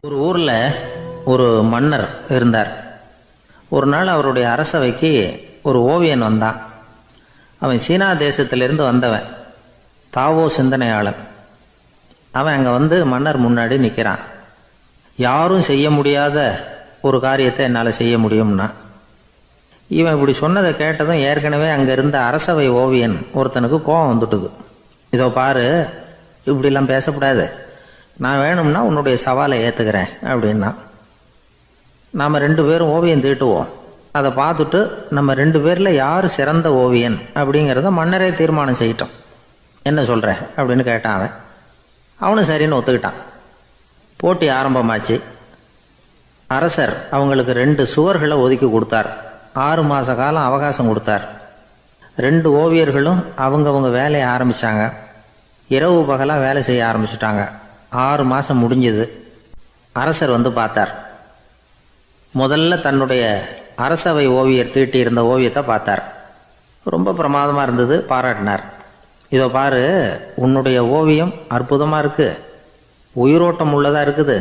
ஒரு ஊரில் ஒரு மன்னர் இருந்தார். ஒரு நாள் அவருடைய அரசவைக்கு ஒரு ஓவியன் வந்தான். அவன் சீனா தேசத்திலிருந்து வந்தவன், தாவோ சிந்தனையாளன். அவன் அங்கே வந்து மன்னர் முன்னாடி நிற்கிறான். யாரும் செய்ய முடியாத ஒரு காரியத்தை என்னால் செய்ய முடியும்னா. இவன் இப்படி சொன்னதை கேட்டதும் ஏற்கனவே அங்கே இருந்த அரசவை ஓவியன் ஒருத்தனுக்கு கோபம் வந்துட்டுது. இதோ பாரு, இப்படிலாம் பேசக்கூடாது, நான் வேணும்னா உன்னுடைய சவாலை ஏற்றுக்கிறேன் அப்படின்னா. நாம் 2 பேரும் ஓவியம் தீட்டுவோம், அதை பார்த்துட்டு நம்ம 2 பேரில் யார் சிறந்த ஓவியன் அப்படிங்கிறத மன்னரே தீர்மானம் செய்யட்டும், என்ன சொல்கிற அப்படின்னு கேட்டான். அவனும் சரின்னு ஒத்துக்கிட்டான். போட்டி ஆரம்பமாச்சு. அரசர் அவங்களுக்கு 2 சுவர்களை ஒதுக்கி கொடுத்தார். 6 மாத காலம் அவகாசம் கொடுத்தார். 2 ஓவியர்களும் அவங்கவுங்க வேலையை ஆரம்பித்தாங்க. இரவு பகலாக வேலை செய்ய ஆரம்பிச்சுட்டாங்க. 6 மாதம் முடிஞ்சது. அரசர் வந்து பார்த்தார். முதல்ல தன்னுடைய அரசவை ஓவியர் தீட்டியிருந்த ஓவியத்தை பார்த்தார். ரொம்ப பிரமாதமாக இருந்தது, பாராட்டினார். இதோ பாரு, உன்னுடைய ஓவியம் அற்புதமாக இருக்குது, உயிரோட்டம் உள்ளதாக இருக்குது,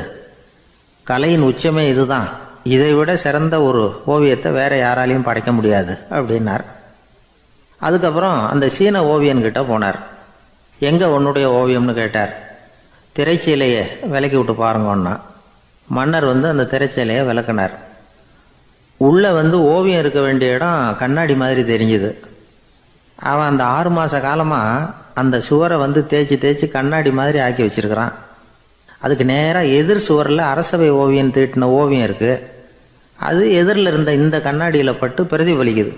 கலையின் உச்சமே இதுதான், இதை விட சிறந்த ஒரு ஓவியத்தை வேற யாராலையும் படைக்க முடியாது அப்படின்னார். அதுக்கப்புறம் அந்த சீன ஓவியன்கிட்ட போனார். எங்கே உன்னுடைய ஓவியம்னு கேட்டார். திரைச்சீலையை விலக்கி விட்டு பாருங்கன்னா. மன்னர் வந்து அந்த திரைச்சீலையை விளக்குனார். உள்ளே வந்து ஓவியம் இருக்க வேண்டிய இடம் கண்ணாடி மாதிரி தெரிஞ்சுது. அவன் அந்த 6 மாத காலமாக அந்த சுவரை வந்து தேய்ச்சி தேய்ச்சி கண்ணாடி மாதிரி ஆக்கி வச்சிருக்கிறான். அதுக்கு நேராக எதிர் சுவரில் அரசவை ஓவியம் தீட்டின ஓவியம் இருக்குது. அது எதிரில் இருந்த இந்த கண்ணாடியில் பட்டு பிரதிபலிக்குது.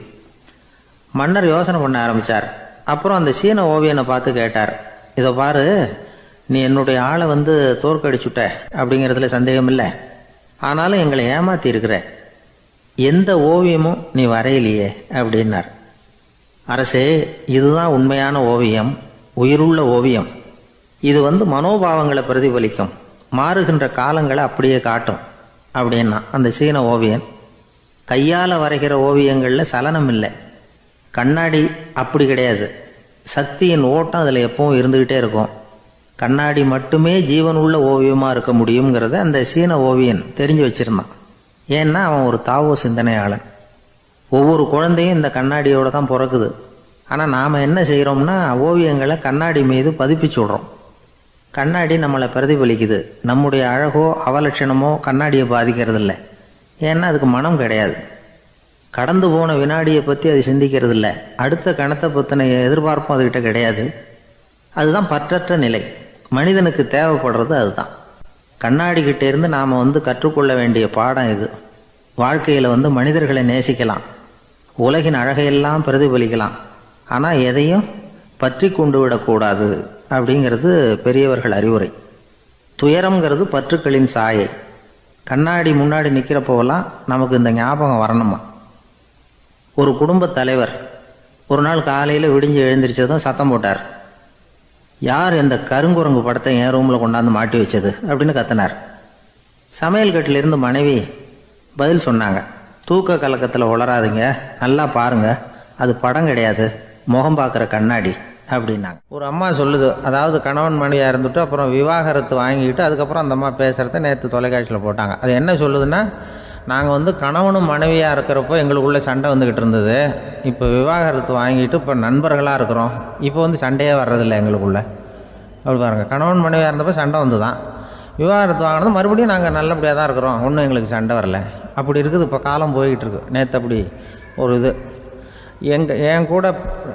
மன்னர் யோசனை பண்ண ஆரம்பித்தார். அப்புறம் அந்த சீன ஓவியனை பார்த்து கேட்டார், இதை பாரு, நீ என்னுடைய ஆளை வந்து தோற்கடிச்சுட்ட அப்படிங்கிறதுல சந்தேகம் இல்லை, ஆனாலும் எங்களை ஏமாத்தி இருக்கிற, எந்த ஓவியமும் நீ வரையிலையே அப்படின்னார். அரசே, இதுதான் உண்மையான ஓவியம், உயிருள்ள ஓவியம். இது வந்து மனோபாவங்களை பிரதிபலிக்கும், மாறுகின்ற காலங்களை அப்படியே காட்டும் அப்படின்னா அந்த சீன ஓவியன். கையால் வரைகிற ஓவியங்களில் சலனம் இல்லை, கண்ணாடி அப்படி கிடையாது, சக்தியின் ஓட்டம் அதில் எப்பவும் இருந்துக்கிட்டே இருக்கும், கண்ணாடி மட்டுமே ஜீவனுள்ள ஓவியமாக இருக்க முடியுங்கிறத அந்த சீன ஓவியன் தெரிஞ்சு வச்சிருந்தான். ஏன்னா அவன் ஒரு தாவோ சிந்தனையாளன். ஒவ்வொரு குழந்தையும் இந்த கண்ணாடியோடு தான் பிறக்குது. ஆனால் நாம் என்ன செய்கிறோம்னா ஓவியங்களை கண்ணாடி மீது பதிப்பிச்சு விடுறோம். கண்ணாடி நம்மளை பிரதிபலிக்குது. நம்முடைய அழகோ அவலட்சணமோ கண்ணாடியை பாதிக்கிறது இல்லை. ஏன்னா அதுக்கு மனம் கிடையாது. கடந்து போன வினாடியை பற்றி அது சிந்திக்கிறது இல்லை. அடுத்த கணத்தை பற்றின எதிர்பார்ப்பும் அதுகிட்ட கிடையாது. அதுதான் பற்றற்ற நிலை. மனிதனுக்கு தேவைப்படுறது அதுதான். கண்ணாடி கிட்டே இருந்து நாம் வந்து கற்றுக்கொள்ள வேண்டிய பாடம் இது. வாழ்க்கையில் வந்து மனிதர்களை நேசிக்கலாம், உலகின் அழகையெல்லாம் பிரதிபலிக்கலாம், ஆனால் எதையும் பற்றி கொண்டு விடக்கூடாது அப்படிங்கிறது பெரியவர்கள் அறிவுரை. துயரம்ங்கிறது பற்றுக்களின் சாயை. கண்ணாடி முன்னாடி நிற்கிறப்போவெல்லாம் நமக்கு இந்த ஞாபகம் வரணுமா. ஒரு குடும்பத் தலைவர் ஒரு நாள் காலையில் விடிஞ்சு எழுந்திரிச்சதும் சத்தம் போட்டார். யார் இந்த கருங்குரங்கு படத்தை என் ரூமில் கொண்டாந்து மாட்டி வச்சது அப்படின்னு கத்தினார். சமையல் கட்டிலிருந்து மனைவி பதில் சொன்னாங்க, தூக்க கலக்கத்தில் உளராதுங்க, நல்லா பாருங்க, அது படம் கிடையாது, முகம் பார்க்குற கண்ணாடி அப்படின்னாங்க. ஒரு அம்மா சொல்லுது, அதாவது கணவன் மனைவியாக இருந்துட்டு அப்புறம் விவாகரத்து வாங்கிட்டு அதுக்கப்புறம் அந்த அம்மா பேசுகிறத நேற்று தொலைக்காட்சியில் போட்டாங்க. அது என்ன சொல்லுதுன்னா, நாங்கள் வந்து கணவனும் மனைவியாக இருக்கிறப்போ எங்களுக்குள்ளே சண்டை வந்துக்கிட்டு இருந்தது, இப்போ விவாகரத்து வாங்கிட்டு இப்போ நண்பர்களாக இருக்கிறோம், இப்போ வந்து சண்டையே வர்றதில்லை எங்களுக்குள்ளே. அப்படி பாருங்கள், கணவன் மனைவியாக இருந்தப்போ சண்டை வந்து தான், விவாகரத்து வாங்கினது மறுபடியும் நாங்கள் நல்லபடியாக தான் இருக்கிறோம், ஒன்றும் எங்களுக்கு சண்டை வரல. அப்படி இருக்குது இப்போ காலம் போய்கிட்டு இருக்கு. நேற்று அப்படி ஒரு இது என் கூட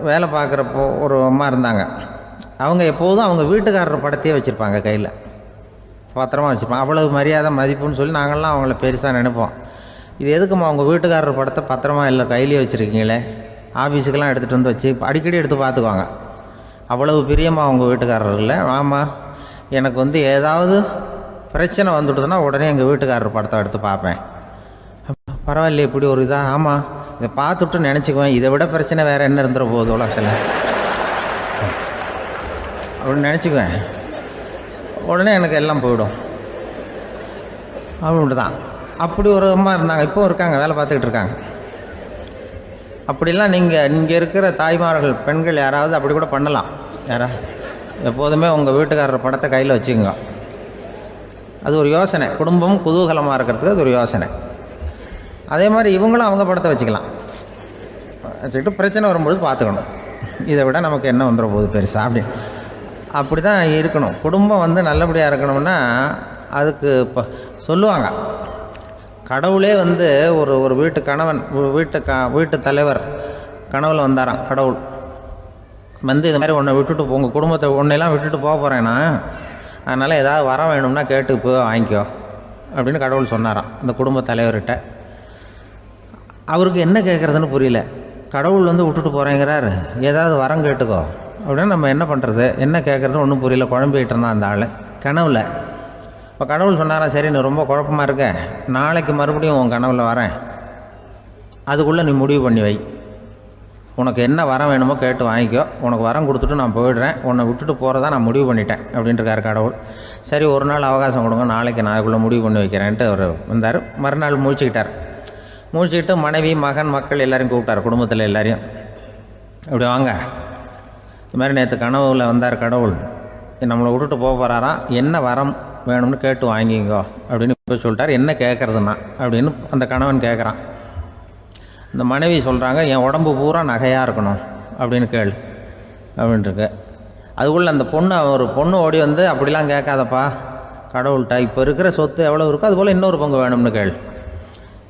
வேலை பார்க்குறப்போ ஒரு அம்மா இருந்தாங்க. அவங்க எப்போதும் அவங்க வீட்டுக்காரர் படத்தையே வச்சுருப்பாங்க, கையில் பத்திரமா வச்சுருப்பாங்க. அவ்வளவு மரியாதை மதிப்புன்னு சொல்லி நாங்கள்லாம் அவங்கள பெருசாக நினைப்போம். இது எதுக்குமா அவங்க வீட்டுக்காரர் படத்தை பத்திரமா இல்லை கையிலே வச்சுருக்கீங்களே, ஆஃபீஸுக்கெல்லாம் எடுத்துகிட்டு வந்து வச்சு அடிக்கடி எடுத்து பார்த்துக்குவாங்க. அவ்வளவு பிரியமாக அவங்க வீட்டுக்காரர் இல்லை. ஆமாம், எனக்கு வந்து ஏதாவது பிரச்சனை வந்துவிடுதுன்னா உடனே எங்கள் வீட்டுக்காரர் படத்தை எடுத்து பார்ப்பேன். பரவாயில்லையே இப்படி ஒரு இதாக. ஆமாம், இதை பார்த்துட்டு நினச்சிக்குவேன், இதை விட பிரச்சனை வேறு என்ன இருந்துட போகுது உலகத்தில் அப்படின்னு நினச்சிக்குவேன். உடனே எனக்கு எல்லாம் போயிடும் அப்படின்ட்டு தான். அப்படி ஒரு அம்மா இருந்தாங்க, இப்போவும் இருக்காங்க, வேலை பார்த்துக்கிட்டு இருக்காங்க. அப்படிலாம் இங்கே இருக்கிற தாய்மார்கள் பெண்கள் யாராவது அப்படி கூட பண்ணலாம். எப்போதுமே உங்கள் வீட்டுக்காரர் படத்தை கையில் வச்சுக்கோங்க. அது ஒரு யோசனை, குடும்பம் குதூகலமாக இருக்கிறதுக்கு அது ஒரு யோசனை. அதே மாதிரி இவங்களும் அவங்க படத்தை வச்சுக்கலாம், வச்சுக்கிட்டு பிரச்சனை வரும்பொழுது பார்த்துக்கணும், இதை விட நமக்கு என்ன வந்துட போகுது பெருசாக அப்படி தான் இருக்கணும். குடும்பம் வந்து நல்லபடியாக இருக்கணும்னா அதுக்கு இப்போ சொல்லுவாங்க, கடவுளே வந்து ஒரு வீட்டு கணவன் வீட்டு தலைவர் கனவில் வந்தாராம். கடவுள் வந்து இது மாதிரி உன்னை விட்டுட்டு உங்கள் குடும்பத்தை உன்னையெல்லாம் விட்டுட்டு போக போகிறேன்னா, அதனால் ஏதாவது வர வேணும்னா கேட்டு போய் வாங்கிக்கோ அப்படின்னு கடவுள் சொன்னாராம் அந்த குடும்ப தலைவர்கிட்ட. அவருக்கு என்ன கேட்குறதுன்னு புரியல. கடவுள் வந்து விட்டுட்டு போகிறேங்கிறார், ஏதாவது வரம் கேட்டுக்கோ அப்படின்னு நம்ம என்ன பண்ணுறது, என்ன கேட்குறதுன்னு ஒன்றும் புரியல. குழம்பிக்கிட்டு இருந்தான் அந்த ஆள் கனவில். இப்போ கடவுள் சொன்னாராம், சரி நீ ரொம்ப குழப்பமாக இருக்க, நாளைக்கு மறுபடியும் உன் கனவில் வரேன், அதுக்குள்ளே நீ முடிவு பண்ணி வை, உனக்கு என்ன வரம் வேணுமோ கேட்டு வாங்கிக்கோ, உனக்கு வரம் கொடுத்துட்டு நான் போயிடுறேன், உன்னை விட்டுட்டு போகிறதா நான் முடிவு பண்ணிட்டேன் அப்படின்ட்டுருக்காரு கடவுள். சரி ஒரு நாள் அவகாசம் கொடுங்க, நாளைக்கு நான் அதுக்குள்ளே முடிவு பண்ணி வைக்கிறேன்ட்டு அவர் வந்தார். மறுநாள் முழிச்சுக்கிட்டு மனைவி மகன் மக்கள் எல்லோரையும் கூப்பிட்டார், குடும்பத்தில் எல்லாரையும். இப்படி வாங்க, இது மாதிரி நேற்று கனவுல வந்தார் கடவுள், நம்மளை விட்டுட்டு போக போகிறாராம், என்ன வரம் வேணும்னு கேட்டு வாங்கிங்கோ அப்படின்னு போய் சொல்லிட்டார். என்ன கேட்குறதுன்னா அப்படின்னு அந்த கணவன் கேட்குறான். இந்த மனைவி சொல்கிறாங்க, என் உடம்பு பூரா நகையாக இருக்கணும் அப்படின்னு கேள் அப்படின்ட்டுருக்கு. அதுக்குள்ளே அந்த ஒரு பொண்ணு ஓடி வந்து, அப்படிலாம் கேட்காதப்பா கடவுள்கிட்ட, இப்போ இருக்கிற சொத்து எவ்வளோ இருக்கோ அதுபோல் இன்னொரு பங்கு வேணும்னு கேள்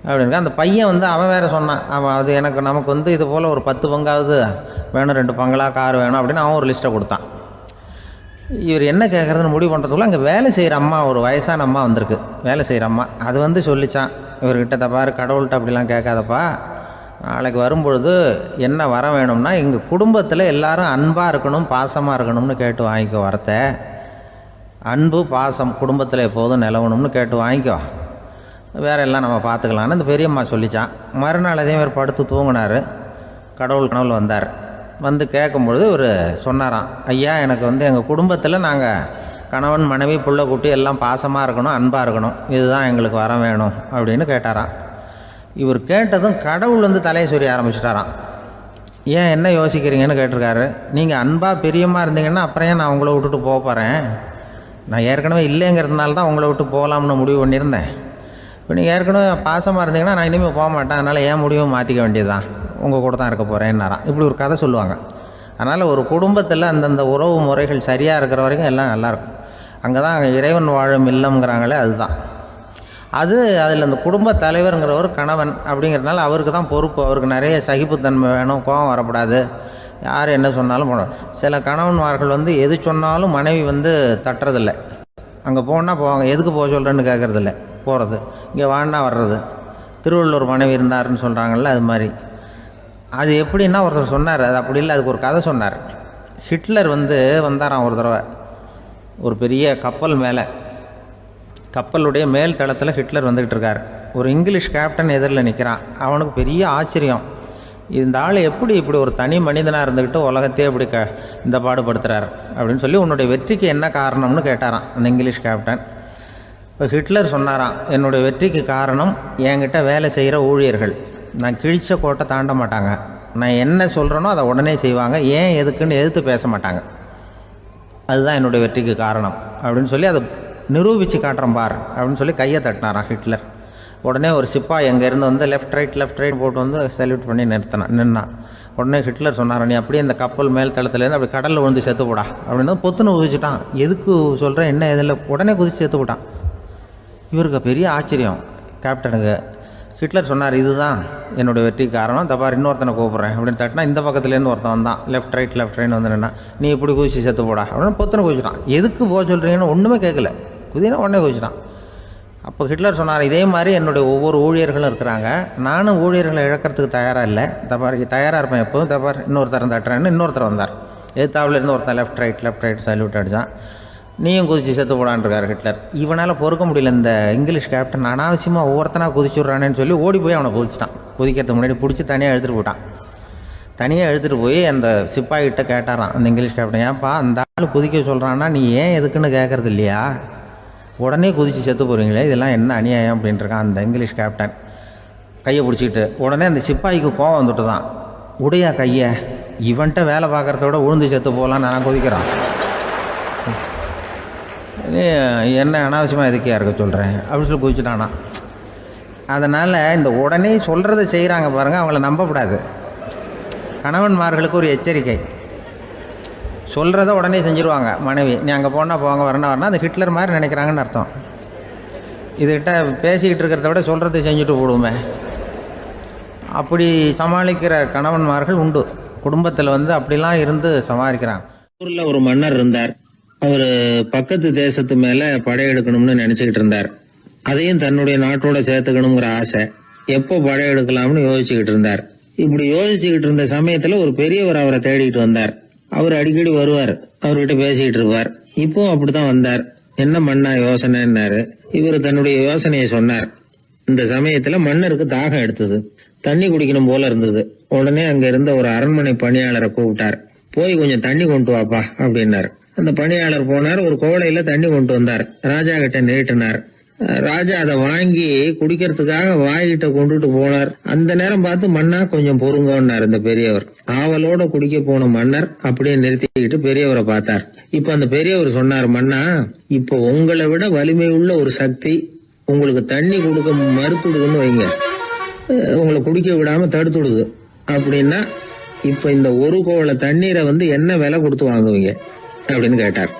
அப்படின்ட்டு. அந்த பையன் வந்து அவன் வேறு சொன்னான், அவன் அது நமக்கு வந்து இது போல் ஒரு 10 பங்காவது வேணும், 2 பங்களா கார் வேணும் அப்படின்னு அவன் ஒரு லிஸ்ட்டை கொடுத்தான். இவர் என்ன கேட்குறதுன்னு முடிவு பண்ணுறதுக்குள்ள அங்கே வேலை செய்கிற அம்மா, ஒரு வயசான அம்மா வந்திருக்கு, வேலை செய்கிற அம்மா. அது வந்து சொல்லித்தான் இவர்கிட்ட, தப்பாரு கடவுள்கிட்ட அப்படிலாம் கேட்காதப்பா, நாளைக்கு வரும்பொழுது என்ன வர வேணும்னா எங்கள் குடும்பத்தில் எல்லாரும் அன்பாக இருக்கணும் பாசமாக இருக்கணும்னு கேட்டு வாங்கிக்கோ, வரத்தை அன்பு பாசம் குடும்பத்தில் எப்போதும் நிலவணும்னு கேட்டு வாங்கிக்கோ, வேற எல்லாம் நம்ம பார்த்துக்கலான்னு இந்த பெரியம்மா சொல்லித்தான். மறுநாள் அதே மாதிரி படுத்து தூங்கினார். கடவுள் கனவுல வந்தார். வந்து கேட்கும்பொழுது இவர் சொன்னாராம், ஐயா எனக்கு வந்து எங்கள் குடும்பத்தில் நாங்கள் கணவன் மனைவி புள்ள குட்டி எல்லாம் பாசமாக இருக்கணும் அன்பாக இருக்கணும், இதுதான் எங்களுக்கு வர வேணும் அப்படின்னு கேட்டாராம். இவர் கேட்டதும் கடவுள் வந்து தலையை சொரிய ஆரம்பிச்சிட்டாராம். ஏன் என்ன யோசிக்கிறீங்கன்னு கேட்டிருக்காரு. நீங்கள் அன்பாக பிரியமாக இருந்தீங்கன்னா அப்புறம் ஏன் நான் உங்களை விட்டுட்டு போக போகிறேன், நான் ஏற்கனவே இல்லைங்கிறதுனால தான் உங்களை விட்டு போகலாம்னு முடிவு பண்ணியிருந்தேன். இப்போ நீங்கள் ஏற்கனவே பாசமாக இருந்தீங்கன்னா நான் இனிமேல் போக மாட்டேன், அதனால் ஏன் முடிவும் மாற்றிக்க வேண்டியது தான், உங்கள் கூட தான் இருக்க போகிறேன்னாராம். இப்படி ஒரு கதை சொல்லுவாங்க. அதனால் ஒரு குடும்பத்தில் அந்தந்த உறவு முறைகள் சரியாக இருக்கிற வரைக்கும் எல்லாம் நல்லாயிருக்கும். அங்கே தான் இறைவன் வாழும் இல்லம்ங்கிறாங்களே, அதுதான் அது. அதில் அந்த குடும்ப தலைவருங்கிறவர் கணவன் அப்படிங்கிறதுனால அவருக்கு தான் பொறுப்பு. அவருக்கு நிறைய சகிப்புத்தன்மை வேணும், கோபம் வரக்கூடாது, யார் என்ன சொன்னாலும் போகணும். சில கணவன்மார்கள் வந்து எது சொன்னாலும் மனைவி வந்து தட்டுறதில்லை. அங்கே போனால் போவாங்க, எதுக்கு போக சொல்கிறேன்னு கேட்குறதில்ல, போகிறது, இங்கே வான்னா வர்றது. திருவள்ளுவர் மனைவி இருந்தாருன்னு சொல்கிறாங்கல்ல, அது மாதிரி. அது எப்படின்னா ஒருத்தர் சொன்னார், அது அப்படி இல்லை, அதுக்கு ஒரு கதை சொன்னார். ஹிட்லர் வந்து வந்தாராம் ஒரு தடவை, ஒரு பெரிய கப்பல் மேலே, கப்பலுடைய மேல் தளத்தில் ஹிட்லர் வந்துக்கிட்டு இருக்கார். ஒரு இங்கிலீஷ் கேப்டன் எதிரில் நிற்கிறான். அவனுக்கு பெரிய ஆச்சரியம், இந்த ஆள் எப்படி இப்படி ஒரு தனி மனிதனாக இருந்துக்கிட்டு உலகத்தையே இப்படி இந்த பாடுபடுத்துகிறார் அப்படின்னு சொல்லி, உன்னுடைய வெற்றிக்கு என்ன காரணம்னு கேட்டாராம் அந்த இங்கிலீஷ் கேப்டன். இப்போ ஹிட்லர் சொன்னாராம், என்னுடைய வெற்றிக்கு காரணம் என்கிட்ட வேலை செய்கிற ஊழியர்கள், நான் கிழிச்ச கோட்டை தாண்ட மாட்டாங்க, நான் என்ன சொல்கிறேனோ அதை உடனே செய்வாங்க, ஏன் எதுக்குன்னு எதிர்த்து பேச மாட்டாங்க, அதுதான் என்னுடைய வெற்றிக்கு காரணம் அப்படின்னு சொல்லி அதை நிரூபித்து காட்டுறேன் பார் அப்படின்னு சொல்லி கையை தட்டினாராம் ஹிட்லர். உடனே ஒரு சிப்பாய் எங்கேருந்து வந்து லெஃப்ட் ரைட் போட்டு வந்து சல்யூட் பண்ணி நின்னான். உடனே ஹிட்லர் சொன்னார், நீ அப்படியே இந்த கப்பல் மேல் தளத்துலேருந்து அப்படி கடலில் விழுந்து செத்து போடா அப்படின்னு பொத்துன்னு குதிச்சுட்டான். எதுக்கு சொல்கிறேன் என்ன இதில், உடனே குதிச்சு செத்து போட்டான். இவருக்கு பெரிய ஆச்சரியம் கேப்டனுக்கு. ஹிட்லர் சொன்னார், இதுதான் என்னுடைய வெற்றி காரணம், தப்பார் இன்னொருத்தனை கூப்பிட்றேன் அப்படின்னு தட்டினா இந்த பக்கத்துலேருந்து ஒருத்தன் வந்தான், லெஃப்ட் ரைட் வந்து நின்னா, நீ இப்படி குதிச்சு செத்து போடா அப்படின்னு பொத்துன்னு குதிச்சுட்டான். எதுக்கு போக சொல்கிறீங்கன்னு ஒன்றுமே கேட்கல, குதினா உடனே குதிச்சுட்டான். அப்போ ஹிட்லர் சொன்னார், இதே மாதிரி என்னுடைய ஒவ்வொரு ஊழியர்களும் இருக்கிறாங்க, நானும் ஊழியர்களை இழக்கிறதுக்கு தயாராக இல்லை, தப்பார் தயாராக இருப்பேன் எப்போதும், தப்பார் இன்னொருத்தரம் தட்டுறேன்னு இன்னொருத்தர் வந்தார். எதிர்த்தாவிலேருந்து ஒருத்தன் லெஃப்ட் ரைட் சல்யூட் அடித்தான். நீயும் குதிச்சு செத்து போடான்ருக்கார் ஹிட்லர். இவனால் பொறுக்க முடியல, இந்த இங்கிலீஷ் கேப்டன் அனாவசியமாக ஒவ்வொருத்தனாக குதிச்சுட்றானேன்னு சொல்லி ஓடி போய் அவனை குதிச்சிட்டான். குதிக்கிறதுக்கு முன்னாடி பிடிச்சி தனியாக எடுத்துகிட்டு போட்டான். தனியாக எடுத்துகிட்டு போய் அந்த சிப்பாய்கிட்ட கேட்டாரான் அந்த இங்கிலீஷ் கேப்டன், ஏன்ப்பா அந்த ஆள் குதிக்க சொல்கிறான்னா நீ ஏன் எதுக்குன்னு கேட்குறது இல்லையா, உடனே குதித்து செத்து போகிறீங்களே, இதெல்லாம் என்ன அநியாயம் அப்படின்ட்டுருக்கான் அந்த இங்கிலீஷ் கேப்டன் கையை பிடிச்சிக்கிட்டு. உடனே அந்த சிப்பாய்க்கு கோவம் வந்துட்டு தான், உடையா கையை, இவன்ட்ட வேலை பார்க்குறத விட உழுந்து செத்து போகலான்னு நான் குதிக்கிறான். நீ என்ன அனாவசியமாக எதுக்கியா இருக்க சொல்கிறேன் அப்படின்னு சொல்லி குதிச்சுட்டானா. அதனால் இந்த உடனே சொல்கிறத செய்கிறாங்க பாருங்கள், அவங்கள நம்பக்கூடாது. கணவன்மார்களுக்கு ஒரு எச்சரிக்கை. சொல்கிறத உடனே செஞ்சுருவாங்க மனைவி. நீ அங்கே போனால் போங்க, வரணும் அது ஹிட்லர் மாதிரி நினைக்கிறாங்கன்னு அர்த்தம். இதுகிட்ட பேசிக்கிட்டு இருக்கிறத விட சொல்கிறத செஞ்சுட்டு போடுவோமே. அப்படி சமாளிக்கிற கணவன்மார்கள் உண்டு. குடும்பத்தில் அப்படிலாம் இருந்து சமாளிக்கிறாங்க. ஊரில் ஒரு மன்னர் இருந்தார். அவர் பக்கத்து தேசத்து மேலே படையெடுக்கணும்னு நினச்சிக்கிட்டு இருந்தார். அதையும் தன்னுடைய நாட்டோட சேர்த்துக்கணுங்கிற ஆசை. எப்போ படையெடுக்கலாம்னு யோசிச்சுக்கிட்டு இருந்தார். இப்படி யோசிச்சுக்கிட்டு இருந்த சமயத்தில் ஒரு பெரியவர் அவரை தேடிட்டு வந்தார். அவர் அடிக்கடி வருவார், அவர்கிட்ட பேசிக்கிட்டு இருப்பார். இப்பவும் அப்படித்தான் வந்தார். என்ன மன்னா யோசனைன்னாரு. இவர் தன்னுடைய யோசனையை சொன்னார். இந்த சமயத்துல மன்னருக்கு தாகம் எடுத்தது, தண்ணி குடிக்கணும் போல இருந்தது. உடனே அங்க இருந்த ஒரு அரண்மனை பணியாளரை கூப்பிட்டார். போய் கொஞ்சம் தண்ணி கொண்டு வாப்பா அப்படின்னார். அந்த பணியாளர் போனார், ஒரு கோடையில தண்ணி கொண்டு வந்தார். ராஜா கிட்ட நீட்டினார். ராஜா அதை வாங்கி குடிக்கிறதுக்காக வாய்கிட்ட கொண்டுட்டு போனார். அந்த நேரம் பார்த்து மன்னா கொஞ்சம் பொறுங்கன்னார் இந்த பெரியவர். ஆவலோட குடிக்க போன மன்னர் அப்படியே நிறுத்திக்கிட்டு பெரியவரை பார்த்தார். இப்ப அந்த பெரியவர் சொன்னார், மன்னா, இப்ப உங்களை விட வலிமை உள்ள ஒரு சக்தி உங்களுக்கு தண்ணி கொடுக்க மறுத்துடுதுன்னு வைங்க, உங்களை குடிக்க விடாம தடுத்துடுது அப்படின்னா, இப்ப இந்த ஒரு கோவள தண்ணீரை என்ன விலை கொடுத்து வாங்குவீங்க அப்படின்னு கேட்டார்.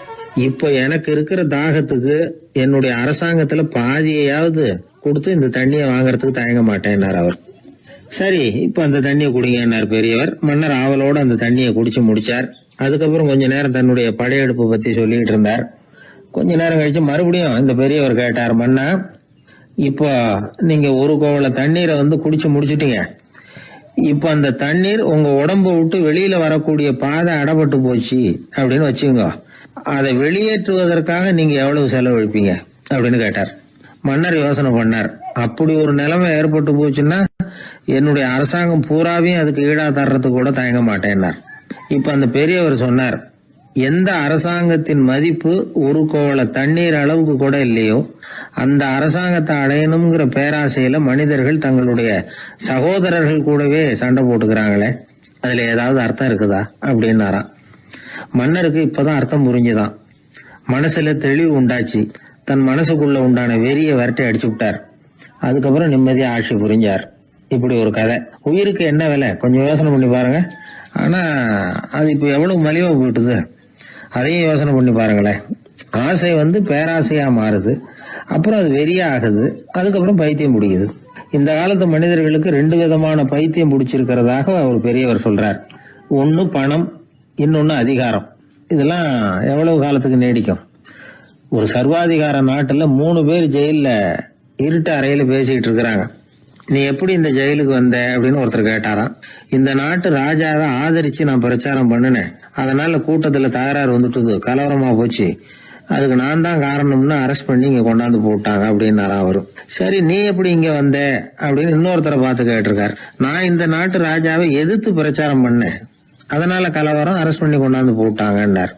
இப்ப எனக்கு இருக்கிற தாகத்துக்கு என்னுடைய அரசாங்கத்துல பாதியையாவது கொடுத்து இந்த தண்ணியை வாங்கறதுக்கு தயங்க மாட்டேன்னார் அவர். சரி, இப்ப அந்த தண்ணியை குடிங்கன்னார் பெரியவர். மன்னர் ஆவலோட அந்த தண்ணியை குடிச்சு முடிச்சார். அதுக்கப்புறம் கொஞ்ச நேரம் தன்னுடைய படையெடுப்பு பத்தி சொல்லிட்டு இருந்தார். கொஞ்ச நேரம் கழிச்சு மறுபடியும் இந்த பெரியவர் கேட்டார், மன்னா, இப்போ நீங்க ஒரு கோவள தண்ணீரை குடிச்சு முடிச்சுட்டீங்க. இப்ப அந்த தண்ணீர் உங்க உடம்ப விட்டு வெளியில வரக்கூடிய பாதை அடப்பட்டு போச்சு அப்படின்னு வச்சுங்க, அதை வெளியேற்றுவதற்காக நீங்க எவ்வளவு செலவழிப்பீங்க அப்படின்னு கேட்டார். மன்னர் யோசனை பண்ணார். அப்படி ஒரு நிலைமை ஏற்பட்டு போச்சுன்னா என்னுடைய அரசாங்கம் பூராவையும் அதுக்கு ஈடா தர்றதுக்கு கூட தயங்க மாட்டேன்னார். இப்ப அந்த பெரியவர் சொன்னார், எந்த அரசாங்கத்தின் மதிப்பு ஒரு கோவள தண்ணீர் அளவுக்கு கூட இல்லையோ அந்த அரசாங்கத்தை அடையணுங்கிற பேராசையில மனிதர்கள் தங்களுடைய சகோதரர்கள் கூடவே சண்டை போட்டுக்கிறாங்களே, அதுல ஏதாவது அர்த்தம் இருக்குதா அப்படின்னாராம். மன்னருக்கு இப்பதான் அர்த்தம் புரிஞ்சுதான். மனசுல தெளிவு உண்டாச்சு. தன் மனசுக்குள்ள உண்டான வெறிய விரட்டி அடிச்சு விட்டார். அதுக்கப்புறம் நிம்மதியா ஆட்சி புரிஞ்சார். இப்படி ஒரு கதை. உயிருக்கு என்ன விலை கொஞ்சம் யோசனை பண்ணி பாருங்க. ஆனா அது இப்ப எவ்வளவு மலிவா போயிட்டுது, அதையும் யோசனை பண்ணி பாருங்களேன். ஆசை பேராசையா மாறுது, அப்புறம் அது வெறியா ஆகுது, அதுக்கப்புறம் பைத்தியம் பிடிக்குது. இந்த காலத்து மனிதர்களுக்கு 2 விதமான பைத்தியம் பிடிச்சிருக்கிறதாக ஒரு பெரியவர் சொல்றார். ஒன்னு பணம், இன்னொன்னு அதிகாரம். இதெல்லாம் எவ்வளவு காலத்துக்கு நீடிக்கும்? ஒரு சர்வாதிகார நாட்டுல 3 பேர் ஜெயில இருட்டு அறையில பேசிக்கிட்டு இருக்கிறாங்க. நீ எப்படி இந்த ஜெயிலுக்கு வந்த அப்படின்னு ஒருத்தர் கேட்டாராம். இந்த நாட்டு ராஜாவை ஆதரிச்சு நான் பிரச்சாரம் பண்ணினேன், அதனால கூட்டத்துல தகராறு வந்துட்டுது, கலவரமா போச்சு, அதுக்கு நான் தான் காரணம்னு அரெஸ்ட் பண்ணி இங்க கொண்டாந்து போட்டாங்க அப்படின்னாரா அவரு. சரி, நீ எப்படி இங்க வந்த அப்படின்னு இன்னொருத்தரை பார்த்து கேட்டிருக்காரு. நான் இந்த நாட்டு ராஜாவை எதிர்த்து பிரச்சாரம் பண்ணேன், அதனால கலவரம், அரெஸ்ட் பண்ணி கொண்டாந்து போட்டாங்கன்னார்.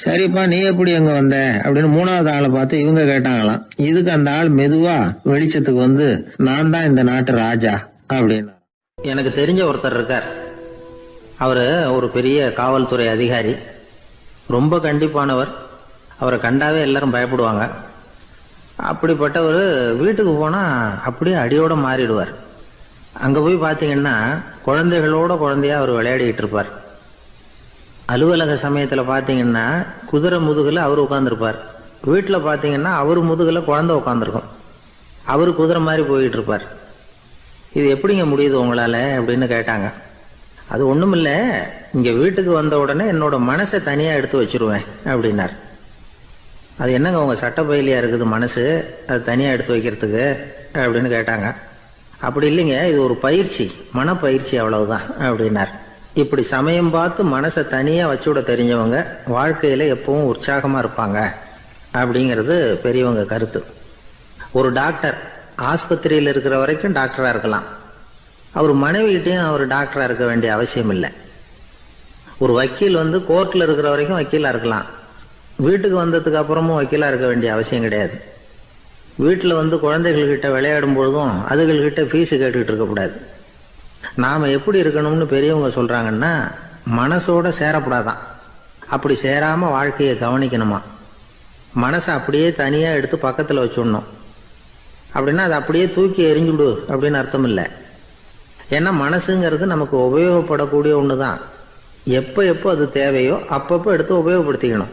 சரிப்பா, நீ எப்படி எங்க வந்த அப்படின்னு 3வது ஆளை பார்த்து இவங்க கேட்டாங்களாம். இதுக்கு அந்த ஆள் மெதுவா வெளிச்சத்துக்கு நான் தான் இந்த நாட்டு ராஜா அப்படின்னு. எனக்கு தெரிஞ்ச ஒருத்தர் இருக்கார். அவரு ஒரு பெரிய காவல்துறை அதிகாரி, ரொம்ப கண்டிப்பானவர். அவரை கண்டாவே எல்லாரும் பயப்படுவாங்க. அப்படிப்பட்டவர் வீட்டுக்கு போனா அப்படியே அடியோட மாறிடுவார். அங்க போய் பாத்தீங்கன்னா குழந்தைகளோட குழந்தையா அவர் விளையாடிட்டு இருப்பார். அலுவலக சமயத்துல பாத்தீங்கன்னா குதிரை முதுகுல அவர் உட்காந்துருப்பார். வீட்டுல பாத்தீங்கன்னா அவர் முதுகுல குழந்தை உட்காந்துருக்கும். அவரு குதிரை மாதிரி போயிட்டு இருப்பார். இது எப்படிங்க முடியுது உங்களால அப்படின்னு கேட்டாங்க. அது ஒண்ணுமில்ல, இங்க வீட்டுக்கு வந்த உடனே என்னோட மனசை தனியா எடுத்து வச்சிருவேன் அப்படின்னார். அது என்னங்க உங்க சட்டப்பையிலையா இருக்குது மனசு, அது தனியா எடுத்து வைக்கிறதுக்கு அப்படின்னு கேட்டாங்க. அப்படி இல்லைங்க, இது ஒரு பயிற்சி, மனப்பயிற்சி, அவ்வளவுதான் அப்படின்னார். இப்படி சமயம் பார்த்து மனசை தனியா வச்சுவிட தெரிஞ்சவங்க வாழ்க்கையில எப்பவும் உற்சாகமா இருப்பாங்க அப்படிங்கிறது பெரியவங்க கருத்து. ஒரு டாக்டர் ஆஸ்பத்திரியில் இருக்கிற வரைக்கும் டாக்டரா இருக்கலாம். அவர் மனைவிகிட்டையும் அவர் டாக்டரா இருக்க வேண்டிய அவசியம் இல்லை. ஒரு வக்கீல் கோர்ட்ல இருக்கிற வரைக்கும் வக்கீலா இருக்கலாம். வீட்டுக்கு வந்ததுக்கு அப்புறமும் வக்கீலா இருக்க வேண்டிய அவசியம் கிடையாது. வீட்டில் குழந்தைகள்கிட்ட விளையாடும் பொழுதும் அதுகள்கிட்ட ஃபீஸு கேட்டுக்கிட்டு இருக்கக்கூடாது. நாம் எப்படி இருக்கணும்னு பெரியவங்க சொல்கிறாங்கன்னா, மனசோட சேரப்படாதான், அப்படி சேராமல் வாழ்க்கையை கவனிக்கணுமா. மனசை அப்படியே தனியாக எடுத்து பக்கத்தில் வச்சுடணும். அப்படின்னா அதை அப்படியே தூக்கி எறிஞ்சுடு அப்படின்னு அர்த்தம் இல்லை. ஏன்னா மனசுங்கிறது நமக்கு உபயோகப்படக்கூடிய ஒன்று தான். எப்போ எப்போ அது தேவையோ அப்பப்போ எடுத்து உபயோகப்படுத்திக்கணும்.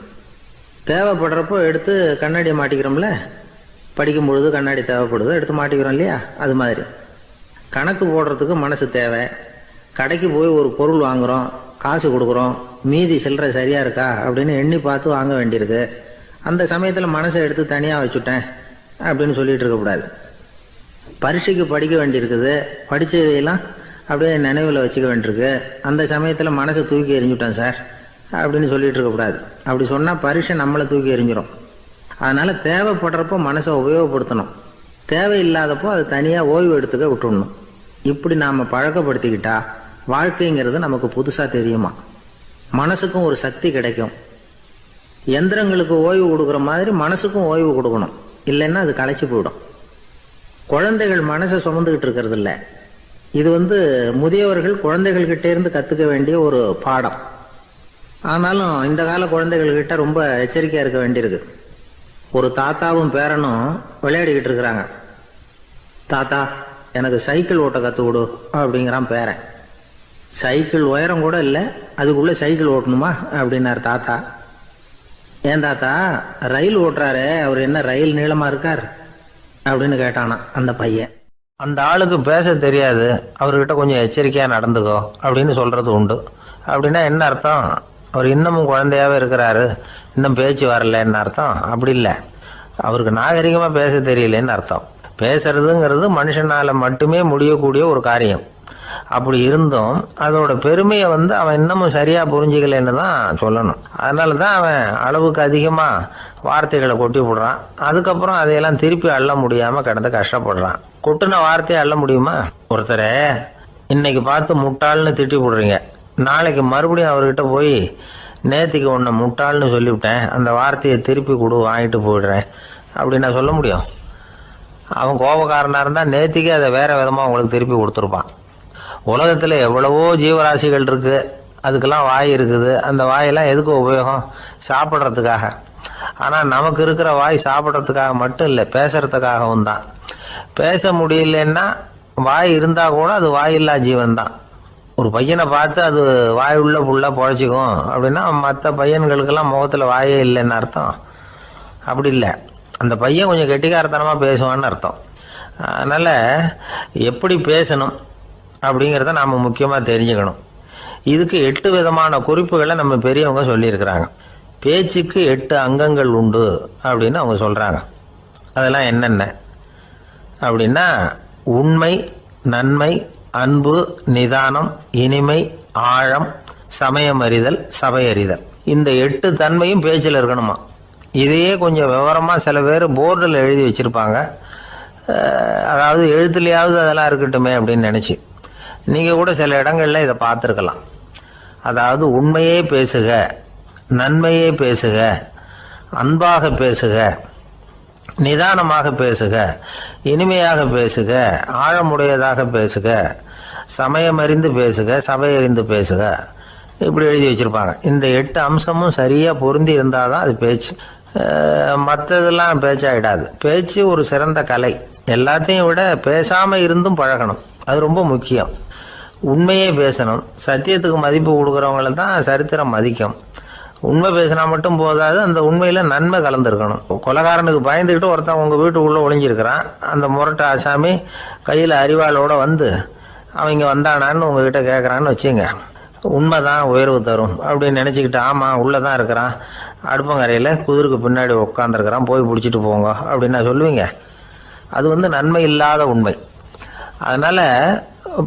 தேவைப்படுறப்போ எடுத்து கண்ணாடியை மாட்டிக்கிறோம்ல, படிக்கும் பொழுது கண்ணாடி தேவைப்படுது, எடுத்து மாட்டிக்கிறோம் இல்லையா? அது மாதிரி கணக்கு போடுறதுக்கு மனசு தேவை. கடைக்கு போய் ஒரு பொருள் வாங்குகிறோம், காசு கொடுக்குறோம், மீதி சில்லறை சரியாக இருக்கா அப்படின்னு எண்ணி பார்த்து வாங்க வேண்டியிருக்கு. அந்த சமயத்தில் மனசை எடுத்து தனியாக வச்சுட்டேன் அப்படின்னு சொல்லிட்டு இருக்கக்கூடாது. பரீட்சைக்கு படிக்க வேண்டியிருக்குது, படித்ததையெல்லாம் அப்படியே நினைவில் வச்சுக்க வேண்டியிருக்கு. அந்த சமயத்தில் மனசை தூக்கி எறிஞ்சுட்டேன் சார் அப்படின்னு சொல்லிட்டு இருக்கக்கூடாது. அப்படி சொன்னால் பரீட்சை நம்மளை தூக்கி எறிஞ்சிடும். அதனால் தேவைப்படுறப்போ மனசை உபயோகப்படுத்தணும், தேவையில்லாதப்போ அதை தனியாக ஓய்வு எடுத்துக்க விட்டுடணும். இப்படி நாம் பழக்கப்படுத்திக்கிட்டா வாழ்க்கைங்கிறது நமக்கு புதுசாக தெரியுமா. மனசுக்கும் ஒரு சக்தி கிடைக்கும். எந்திரங்களுக்கு ஓய்வு கொடுக்குற மாதிரி மனசுக்கும் ஓய்வு கொடுக்கணும், இல்லைன்னா அது களைச்சி போயிடும். குழந்தைகள் மனசை சுமந்துக்கிட்டு இருக்கிறது இல்லை. இது முதியவர்கள் குழந்தைகள்கிட்ட இருந்து கற்றுக்க வேண்டிய ஒரு பாடம். ஆனாலும் இந்த கால குழந்தைகள்கிட்ட ரொம்ப எச்சரிக்கையாக இருக்க வேண்டியிருக்கு. ஒரு தாத்தாவும் பேரனும் விளையாடிக்கிட்டு இருக்கிறாங்க. தாத்தா, எனக்கு சைக்கிள் ஓட்ட கற்றுக் கொடு அப்படிங்கிறான் பேரன். சைக்கிள் உயரம் கூட இல்லை, அதுக்குள்ளே சைக்கிள் ஓட்டணுமா அப்படின்னார் தாத்தா. ஏன் தாத்தா, ரயில் ஓட்டுறாரு, அவர் என்ன ரயில் நீளமாக இருக்கார் அப்படின்னு கேட்டானா அந்த பையன். அந்த ஆளுக்கு பேச தெரியாது, அவர்கிட்ட கொஞ்சம் எச்சரிக்கையாக நடந்துக்கோ அப்படின்னு சொல்கிறது உண்டு. அப்படின்னா என்ன அர்த்தம்? அவர் இன்னமும் குழந்தையாகவே இருக்கிறாரு, இன்னும் பேச்சு வரலன்னு அர்த்தம்? அப்படி இல்லை, அவருக்கு நாகரிகமாக பேச தெரியலன்னு அர்த்தம். பேசுறதுங்கிறது மனுஷனால் மட்டுமே முடியக்கூடிய ஒரு காரியம். அப்படி இருந்தும் அதோட பெருமையை அவன் இன்னமும் சரியாக புரிஞ்சிக்கலன்னு தான் சொல்லணும். அதனால தான் அவன் அளவுக்கு அதிகமாக வார்த்தைகளை கொட்டி விடுறான். அதுக்கப்புறம் அதையெல்லாம் திருப்பி அள்ள முடியாமல் கிடந்து கஷ்டப்படுறான். கொட்டின வார்த்தையை அள்ள முடியுமா? ஒருத்தரை இன்னைக்கு பார்த்து முட்டாள்னு திட்டி விடுறீங்க, நாளைக்கு மறுபடியும் அவர்கிட்ட போய் நேற்றுக்கு ஒன்று முட்டாள்னு சொல்லிவிட்டேன், அந்த வார்த்தையை திருப்பி கொடு, வாங்கிட்டு போயிடுறேன் அப்படின்னு நான் சொல்ல முடியும்? அவன் கோபக்காரனாக இருந்தால் நேற்றுக்கே அதை வேறு விதமாக உங்களுக்கு திருப்பி கொடுத்துருப்பான். உலகத்தில் எவ்வளவோ ஜீவராசிகள் இருக்குது, அதுக்கெல்லாம் வாய் இருக்குது. அந்த வாயெல்லாம் எதுக்கு உபயோகம்? சாப்பிட்றதுக்காக. ஆனால் நமக்கு இருக்கிற வாய் சாப்பிட்றதுக்காக மட்டும் இல்லை, பேசுறதுக்காகவும் தான். பேச முடியலன்னா வாய் இருந்தால் கூட அது வாயில்லா ஜீவன் தான். ஒரு பையனை பார்த்து அது வாய் உள்ள புள்ள பொழைச்சிக்கும் அப்படின்னா மற்ற பையன்களுக்கெல்லாம் முகத்தில் வாயே இல்லைன்னு அர்த்தம்? அப்படி இல்லை, அந்த பையன் கொஞ்சம் கெட்டிக்காரத்தனமாக பேசுவான்னு அர்த்தம். அதனால் எப்படி பேசணும் அப்படிங்கிறத நாம் முக்கியமாக தெரிஞ்சுக்கணும். இதுக்கு 8 விதமான குறிப்புகளை நம்ம பெரியவங்க சொல்லியிருக்கிறாங்க. பேச்சுக்கு 8 அங்கங்கள் உண்டு அப்படின்னு அவங்க சொல்கிறாங்க. அதெல்லாம் என்னென்ன அப்படின்னா, உண்மை, நன்மை, அன்பு, நிதானம், இனிமை, ஆழம், சமயமறிதல், சபையறிதல். இந்த 8 தன்மையும் பேச்சில் இருக்கணுமா. இதையே கொஞ்சம் விவரமாக சில பேர் போர்டில் எழுதி வச்சுருப்பாங்க. அதாவது எழுத்துலையாவது அதெல்லாம் இருக்கட்டுமே அப்படின்னு நினச்சி நீங்கள் கூட சில இடங்களில் இதை பார்த்துருக்கலாம். அதாவது உண்மையே பேசுக, நன்மையே பேசுக, அன்பாக பேசுக, நிதானமாக பேசுக, இனிமையாக பேசுக, ஆழமுடையதாக பேசுக, சமயமறிந்து பேசுக, சபையறிந்து பேசுக, இப்படி எழுதி வச்சுருப்பாங்க. இந்த 8 அம்சமும் சரியாக பொருந்தி இருந்தால் தான் அது பேச்சு. மற்றதெல்லாம் பேச்சாகிடாது. பேச்சு ஒரு சிறந்த கலை. எல்லாத்தையும் விட பேசாமல் இருந்தும் பழகணும், அது ரொம்ப முக்கியம். உண்மையே பேசணும். சத்தியத்துக்கு மதிப்பு கொடுக்குறவங்கள தான் சரித்திரம் மதிக்கும். உண்மை பேசினா மட்டும் போதாது, அந்த உண்மையில் நன்மை கலந்துருக்கணும். கொலைகாரனுக்கு பயந்துக்கிட்டு ஒருத்தன் உங்கள் வீட்டுக்குள்ளே ஒளிஞ்சிருக்கிறான். அந்த முரட்டு ஆசாமி கையில் அறிவாளோடு அவன் இங்கே வந்தானான்னு உங்ககிட்ட கேட்குறான்னு வச்சுங்க. உண்மை தான் உயர்வு தரும் அப்படின்னு நினச்சிக்கிட்டு, ஆமாம் உள்ளே தான் இருக்கிறான், அடுப்பங்கரையில் குதிருக்கு பின்னாடி உட்காந்துருக்கிறான், போய் பிடிச்சிட்டு போங்க அப்படின்னு சொல்லுவீங்க? அது நன்மை இல்லாத உண்மை. அதனால்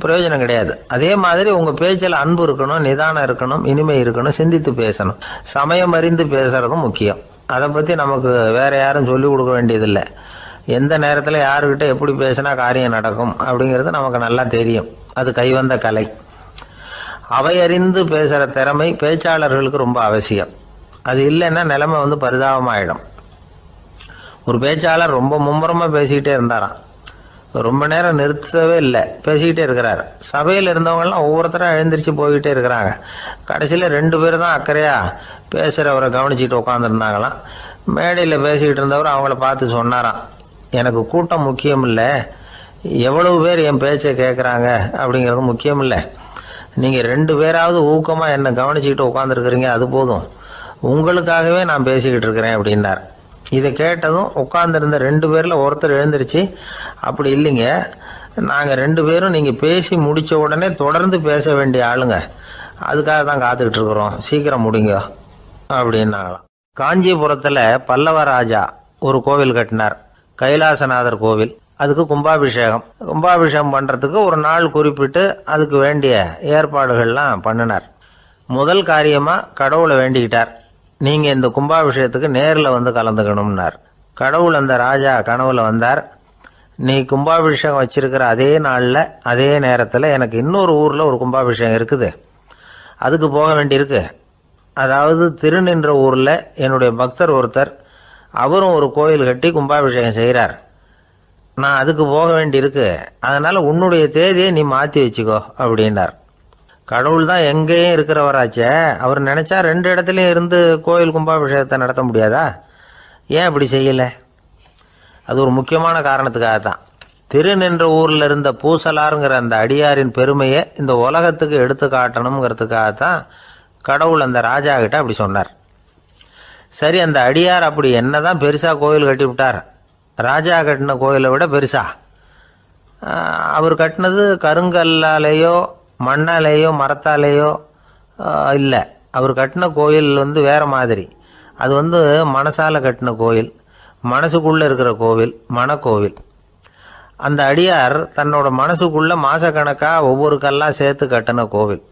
பிரயோஜனம் கிடையாது. அதே மாதிரி உங்கள் பேச்சில் அன்பு இருக்கணும், நிதானம் இருக்கணும், இனிமை இருக்கணும், சிந்தித்து பேசணும். சமயம் அறிந்து பேசுகிறதும் முக்கியம். அதை பற்றி நமக்கு வேறு யாரும் சொல்லிக் கொடுக்க வேண்டியதில்லை. எந்த நேரத்தில் யாருக்கிட்ட எப்படி பேசினா காரியம் நடக்கும் அப்படிங்கிறது நமக்கு நல்லா தெரியும். அது கைவந்த கலை. அவையறிந்து பேசுகிற திறமை பேச்சாளர்களுக்கு ரொம்ப அவசியம். அது இல்லைன்னா நிலைமை பரிதாபமாயிடும். ஒரு பேச்சாளர் ரொம்ப மும்முரமாக பேசிக்கிட்டே இருந்தாராம். ரொம்ப நேரம் நிறுத்தவே இல்லை, பேசிக்கிட்டே இருக்கிறார். சபையில் இருந்தவங்கெல்லாம் ஒவ்வொருத்தராக எழுந்திரிச்சு போய்கிட்டே இருக்கிறாங்க. கடைசியில் 2 பேர் தான் அக்கறையாக பேசுகிறவரை கவனிச்சுட்டு உட்காந்துருந்தாங்களாம். மேடையில் பேசிக்கிட்டு இருந்தவர் அவங்கள பார்த்து சொன்னாராம், எனக்கு கூட்டம் முக்கியம் இல்லை, எவ்வளவு பேர் என் பேச்சை கேட்குறாங்க அப்படிங்கிறது முக்கியம் இல்லை, நீங்கள் 2 பேராவது ஊக்கமாக என்னை கவனிச்சுக்கிட்டு உட்காந்துருக்குறீங்க, அது போதும், உங்களுக்காகவே நான் பேசிக்கிட்டு இருக்கிறேன் அப்படின்னார். இதை கேட்டதும் உட்காந்துருந்த 2 பேரில் ஒருத்தர் எழுந்திருச்சு, அப்படி இல்லைங்க, நாங்கள் 2 பேரும் நீங்கள் பேசி முடித்த உடனே தொடர்ந்து பேச வேண்டிய ஆளுங்க, அதுக்காக தான் காத்துக்கிட்டு இருக்கிறோம், சீக்கிரம் முடிங்க அப்படின்னாங்களாம். காஞ்சிபுரத்தில் பல்லவ ராஜா ஒரு கோவில் கட்டினார், கைலாசநாதர் கோவில். அதுக்கு கும்பாபிஷேகம் பண்ணுறதுக்கு ஒரு நாள் குறிப்பிட்டு அதுக்கு வேண்டிய ஏற்பாடுகள்லாம் பண்ணினார். முதல் காரியமாக கடவுளை வேண்டிக்கிட்டார், நீங்கள் இந்த கும்பாபிஷேகத்துக்கு நேரில் வந்து கலந்துக்கணும்னார். கடவுள் அந்த ராஜா கனவுல வந்தார், நீ கும்பாபிஷேகம் வச்சிருக்கிற அதே நாளில் அதே நேரத்தில் எனக்கு இன்னொரு ஊரில் ஒரு கும்பாபிஷேகம் இருக்குது, அதுக்கு போக வேண்டியிருக்கு. அதாவது திருநின்ற ஊரில் என்னுடைய பக்தர் ஒருத்தர், அவரும் ஒரு கோயில் கட்டி கும்பாபிஷேகம் செய்கிறார், நான் அதுக்கு போக வேண்டியிருக்கு, அதனால் உன்னுடைய தேதியை நீ மாற்றி வச்சுக்கோ அப்படின்னார். கடவுள் தான் எங்கேயும் இருக்கிறவராச்சே, அவர் நினச்சா 2 இடத்துலையும் இருந்து கோயில் கும்பாபிஷேகத்தை நடத்த முடியாதா? ஏன் அப்படி செய்யலை? அது ஒரு முக்கியமான காரணத்துக்காகத்தான். திருநின்ற ஊரில் இருந்த பூசலாருங்கிற அந்த அடியாரின் பெருமையை இந்த உலகத்துக்கு எடுத்து காட்டணுங்கிறதுக்காகத்தான் கடவுள் அந்த ராஜா கிட்ட அப்படி சொன்னார். சரி, அந்த அடியார் அப்படி என்னதான் பெருசாக கோயில் கட்டி விட்டார்? ராஜா கட்டின கோயிலை விட பெருசா? அவர் கட்டினது கருங்கல்லாலேயோ மண்ணாலேயோ மரத்தாலேயோ இல்லை, அவர் கட்டின கோயில் வேற மாதிரி. அது மனசால கட்டின கோயில், மனசுக்குள்ளே இருக்கிற கோவில், மனக்கோவில். அந்த அடியார் தன்னோட மனசுக்குள்ள மாசக்கணக்காக ஒவ்வொரு கல்லாக சேர்த்து கட்டின கோவில்.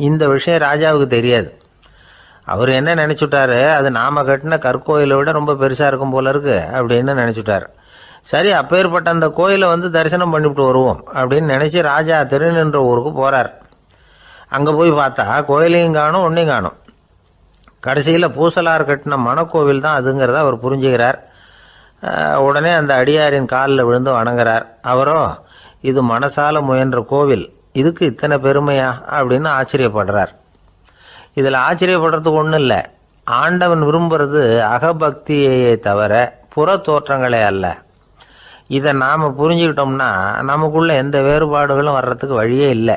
இந்த விஷயம் ராஜாவுக்கு தெரியாது. அவர் என்ன நினச்சுட்டாரு, அது நாம் கட்டின கற்கோயிலை விட ரொம்ப பெருசாக இருக்கும் போல இருக்கு அப்படின்னு நினச்சிட்டார். சரி, அப்பேற்பட்ட அந்த கோயிலை தரிசனம் பண்ணிவிட்டு வருவோம் அப்படின்னு நினச்சி ராஜா திருநின்ற ஊருக்கு போகிறார். அங்கே போய் பார்த்தா கோயிலையும் காணும், ஒன்றையும் காணும். கடைசியில் பூசலார் கட்டின மனக்கோவில் தான் அதுங்கிறத அவர் புரிஞ்சுக்கிறார். உடனே அந்த அடியாரின் காலில் விழுந்து வணங்குறார். அவரோ, இது மனசால முயன்ற கோவில், இதுக்கு இத்தனை பெருமையா அப்படின்னு ஆச்சரியப்படுறார். இதில் ஆச்சரியப்படுறதுக்கு ஒன்றும் இல்லை, ஆண்டவன் விரும்புறது அகபக்தியையே தவிர புற தோற்றங்களே அல்ல. இதை நாம் புரிஞ்சுக்கிட்டோம்னா நமக்குள்ள எந்த வேறுபாடுகளும் வர்றதுக்கு வழியே இல்லை.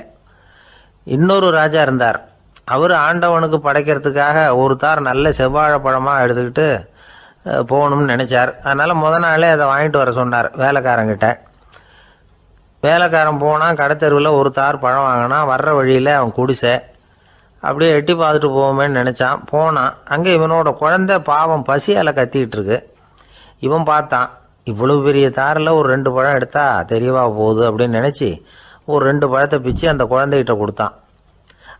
இன்னொரு ராஜா இருந்தார், அவர் ஆண்டவனுக்கு படைக்கிறதுக்காக ஒரு தார் நல்ல செவ்வாழைப்பழமாக எடுத்துக்கிட்டு போகணும்னு நினச்சார். அதனால் நாளே அதை வாங்கிட்டு வர சொன்னார் வேலைக்காரங்கிட்ட. வேலைக்காரன் போனால் கடைத்தெருவில் ஒரு தார் பழம் வாங்கினா, வர்ற வழியில் அவன் குடிசை, அப்படியே எட்டி பார்த்துட்டு போவோமேன்னு நினச்சான். போனான், அங்கே இவனோட குழந்தை பாவம் பசியால் கத்திக்கிட்டு இருக்கு. இவன் பார்த்தான், இவ்வளவு பெரிய தாரில் ஒரு 2 பழம் எடுத்தா தெரியவா போகுது அப்படின்னு நினச்சி ஒரு 2 பழத்தை பிச்சு அந்த குழந்தைகிட்ட கொடுத்தான்.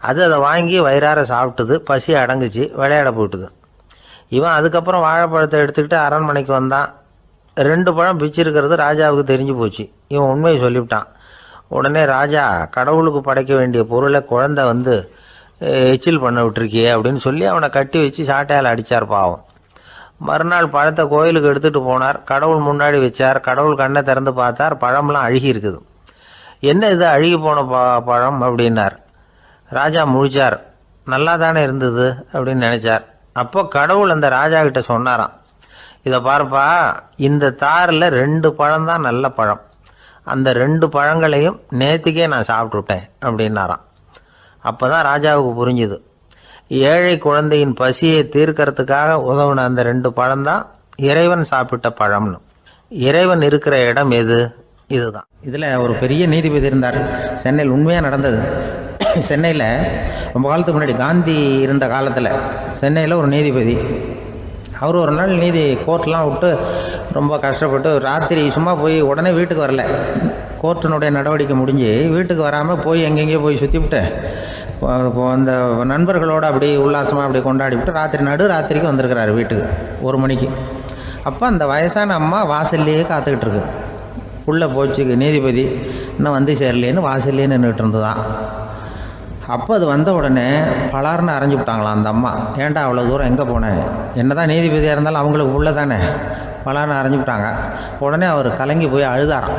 அதை வாங்கி வயிறார சாப்பிட்டுது, பசி அடங்குச்சு, விளையாட போயிட்டுது. இவன் அதுக்கப்புறம் வாழைப்பழத்தை எடுத்துக்கிட்டு அரண்மனைக்கு வந்தான். 2 பழம் பிச்சிருக்கிறது ராஜாவுக்கு தெரிஞ்சு போச்சு. இவன் உண்மையை சொல்லிவிட்டான். உடனே ராஜா, கடவுளுக்கு படைக்க வேண்டிய பொருளை குழந்தை எச்சில் பண்ண விட்டுருக்கியே அப்படின்னு சொல்லி அவனை கட்டி வச்சு சாட்டையால் அடித்தார் பாவம். மறுநாள் பழத்தை கோயிலுக்கு எடுத்துகிட்டு போனார், கடவுள் முன்னாடி வச்சார். கடவுள் கண்ணை திறந்து பார்த்தார், பழம்லாம் அழுகி இருக்குது. என்ன இது அழுகி போன பழம் அப்படின்னார். ராஜா முழிச்சார், நல்லா தானே இருந்தது அப்படின்னு நினச்சார். அப்போ கடவுள் அந்த ராஜா கிட்ட சொன்னாராம், இதை பார்ப்பா, இந்த தாரில் 2 பழம் தான் நல்ல பழம், அந்த 2 பழங்களையும் நேற்றுக்கே நான் சாப்பிட்டுட்டேன் அப்படின்னாராம். அப்போ தான் ராஜாவுக்கு புரிஞ்சுது, ஏழை குழந்தையின் பசியை தீர்க்கறதுக்காக உதவுன அந்த 2 பழம்தான் இறைவன் சாப்பிட்ட பழம்னு. இறைவன் இருக்கிற இடம் எது? இதுதான். இதில் ஒரு பெரிய நீதிபதி இருந்தார், சென்னையில் உண்மையாக நடந்தது. சென்னையில் ரொம்ப காலத்துக்கு முன்னாடி காந்தி இருந்த காலத்தில் சென்னையில் ஒரு நீதிபதி, அவர் ஒரு நாள் கோர்ட்லாம் விட்டு ரொம்ப கஷ்டப்பட்டு ராத்திரி சும்மா போய் உடனே வீட்டுக்கு வரல. கோர்ட்டினுடைய நடவடிக்கை முடிஞ்சு வீட்டுக்கு வராமல் போய் எங்கெங்கேயோ போய் சுற்றிவிட்டு அந்த நண்பர்களோடு அப்படி உல்லாசமாக அப்படி கொண்டாடிவிட்டு ராத்திரிக்கு வந்திருக்கிறாரு வீட்டுக்கு 1 மணிக்கு. அப்போ அந்த வயசான அம்மா வாசல்லையே காத்துக்கிட்டு இருக்கு. உள்ளே போச்சு நீதிபதி, இன்னும் வந்து சேரலேன்னு வாசல்லையே நின்றுட்டு இருந்துதான். அப்போ அது வந்த உடனே பலார்னு அரைஞ்சி விட்டாங்களாம் அந்த அம்மா. ஏன்டா அவ்வளோ தூரம் எங்கே போனேன்? என்ன தான் நீதிபதியாக இருந்தாலும் அவங்களுக்கு உள்ள தானே, பலார்னு அரைஞ்சி விட்டாங்க. உடனே அவர் கலங்கி போய் அழுதாராம்.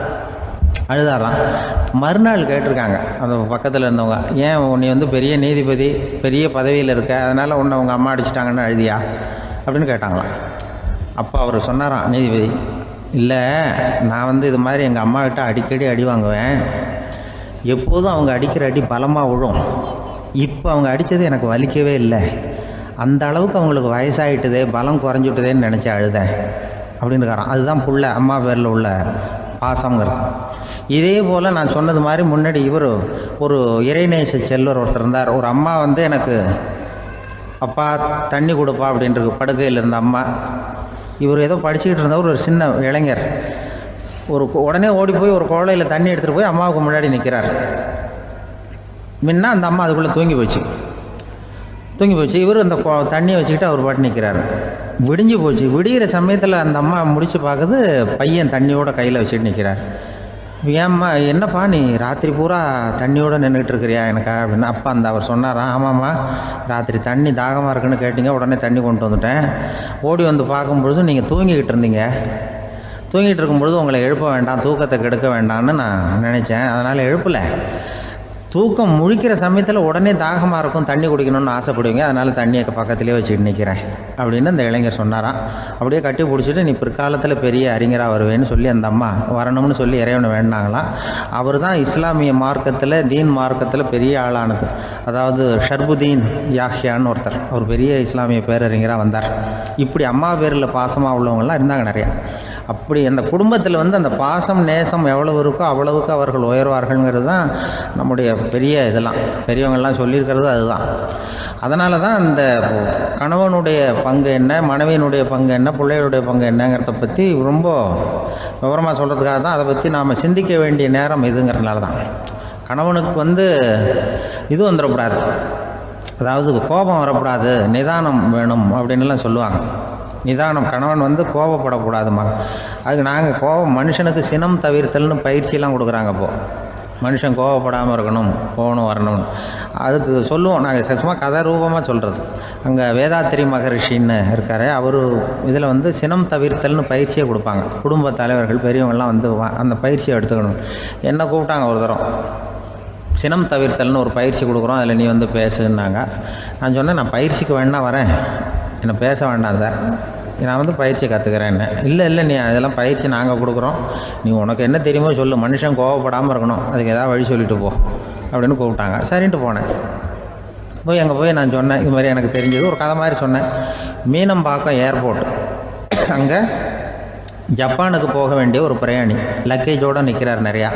மறுநாள் கேட்டிருக்காங்க அந்த பக்கத்தில் இருந்தவங்க, ஏன் நீ பெரிய நீதிபதி, பெரிய பதவியில் இருக்க, அதனால் உன்னை உங்கள் அம்மா அடிச்சிட்டாங்கன்னு அழுதியா அப்படின்னு கேட்டாங்களாம். அப்போ அவர் சொன்னாராம் நீதிபதி, இல்லை நான் இது மாதிரி எங்கள் அம்மாக்கிட்ட அடிக்கடி அடி வாங்குவேன். எப்போதும் அவங்க அடிக்கிற அடி பலமாக விழும். இப்போ அவங்க அடித்தது எனக்கு வலிக்கவே இல்லை. அந்த அளவுக்கு அவங்களுக்கு வயசாகிட்டுதே, பலம் குறைஞ்சிட்டுதேன்னு நினச்சி அழுதேன் அப்படின்னுக்காரான். அதுதான் புள்ள அம்மா பேரில் உள்ள பாசங்கிறது. இதே போல் நான் சொன்னது மாதிரி முன்னாடி இவர் ஒரு இறைநேச செல்வர் ஒருத்தர் இருந்தார். ஒரு அம்மா எனக்கு அப்பா தண்ணி கொடுப்பா அப்படின்றது படுக்கையில் இருந்த அம்மா. இவர் ஏதோ படிச்சுக்கிட்டு இருந்தவர், ஒரு சின்ன இளைஞர் உடனே ஓடி போய் ஒரு குவளையில் தண்ணி எடுத்துகிட்டு போய் அம்மாவுக்கு முன்னாடி நிற்கிறார். முன்ன அந்த அம்மா அதுக்குள்ளே தூங்கி போச்சு. இவர் அந்த தண்ணியை வச்சுக்கிட்டு அவர் பாட்டு நிற்கிறார். விடிஞ்சு போச்சு. விடிகிற சமயத்தில் அந்த அம்மா முடிச்சு பார்க்குது, பையன் தண்ணியோட கையில் வச்சுட்டு நிற்கிறார். ஏம்மா என்னப்பா நீ ராத்திரி பூரா தண்ணியோடு நின்றுட்டு இருக்கிறியா எனக்கா அப்படின்னு. அப்பா அவர் சொன்னாராம், ஆமாம்மா ராத்திரி தண்ணி தாகமாக இருக்குன்னு கேட்டிங்க, உடனே தண்ணி கொண்டு வந்துட்டேன். ஓடி வந்து பார்க்கும்பொழுது நீங்கள் தூங்கிக்கிட்டு இருந்தீங்க. தூங்கிட்டு இருக்கும்பொழுது உங்களை எழுப்ப வேண்டாம், தூக்கத்தை கெடுக்க வேண்டாம்னு நான் நினச்சேன். அதனால் எழுப்பலை. தூக்கம் முழிக்கிற சமயத்தில் உடனே தாகமாக இருக்கும், தண்ணி குடிக்கணும்னு ஆசைப்படுவீங்க, அதனால் தண்ணியை பக்கத்துலேயே வச்சுட்டு நிற்கிறேன் அப்படின்னு அந்த இளைஞர் சொன்னாராம். அப்படியே கட்டி பிடிச்சிட்டு நீ பிற்காலத்தில் பெரிய அறிஞராக வருவேன்னு சொல்லி அந்த அம்மா வரணும்னு சொல்லி இறைவனை வேண்டாங்களாம். அவர் தான் இஸ்லாமிய மார்க்கத்தில், தீன் மார்க்கத்தில் பெரிய ஆளானது. அதாவது ஷர்புதீன் யாஹ்யான்னு ஒருத்தர், அவர் பெரிய இஸ்லாமிய பேரறிஞராக வந்தார். இப்படி அம்மா பேரில் பாசமாக உள்ளவங்களாம் இருந்தாங்க நிறையா. அப்படி அந்த குடும்பத்தில் அந்த பாசம் நேசம் எவ்வளவு இருக்கோ அவ்வளவுக்கு அவர்கள் உயர்வார்கள்ங்கிறது தான் நம்முடைய பெரிய இதெல்லாம் பெரியவங்கள்லாம் சொல்லியிருக்கிறது அதுதான். அதனால தான் அந்த கணவனுடைய பங்கு என்ன, மனைவியினுடைய பங்கு என்ன, பிள்ளைகளுடைய பங்கு என்னங்கிறத பற்றி ரொம்ப விவரமாக சொல்கிறதுக்காக தான் அதை பற்றி நாம் சிந்திக்க வேண்டிய நேரம் இதுங்கிறதுனால தான். கணவனுக்கு இது வந்துடக்கூடாது, அதாவது கோபம் வரக்கூடாது, நிதானம் வேணும் அப்படின்லாம் சொல்லுவாங்க. நிதானம், கணவன் கோபப்படக்கூடாதுமா. அதுக்கு நாங்கள் மனுஷனுக்கு சினம் தவிர்த்தல்னு பயிற்சியெல்லாம் கொடுக்குறாங்க. இப்போது மனுஷன் கோபப்படாமல் இருக்கணும், போகணும் வரணும்னு அதுக்கு சொல்லுவோம் நாங்கள். சும்மா கதை ரூபமாக சொல்கிறது. அங்கே வேதாத்திரி மகரிஷின்னு இருக்கார், அவர் இதில் சினம் தவிர்த்தல்னு பயிற்சியை கொடுப்பாங்க. குடும்ப தலைவர்கள் பெரியவங்கள்லாம் அந்த பயிற்சியை எடுத்துக்கணும். என்ன கூப்பிட்டாங்க ஒரு தரம், சினம் தவிர்த்தல்னு ஒரு பயிற்சி கொடுக்குறோம், அதில் நீ பேசுன்னாங்க. நான் சொன்னேன், நான் பயிற்சிக்கு வேணா வரேன், என்னை பேச வேண்டாம் சார், நான் பயிற்சியை கற்றுக்கிறேன். என்ன இல்லை நீ அதெல்லாம் பயிற்சி நாங்கள் கொடுக்குறோம், நீ உனக்கு என்ன தெரியுமோ சொல்லு, மனுஷன் கோவப்படாமல் இருக்கணும், அதுக்கு ஏதாவது வழி சொல்லிட்டு போ அப்படின்னு கூப்பிட்டாங்க. சரின்ட்டு போனேன். அங்கே போய் நான் சொன்னேன், இது மாதிரி எனக்கு தெரிஞ்சது ஒரு கதை மாதிரி சொன்னேன். மீனம்பாக்கம் ஏர்போர்ட், அங்கே ஜப்பானுக்கு போக வேண்டிய ஒரு பிரயாணி லக்கேஜோடு நிற்கிறார் நிறையா.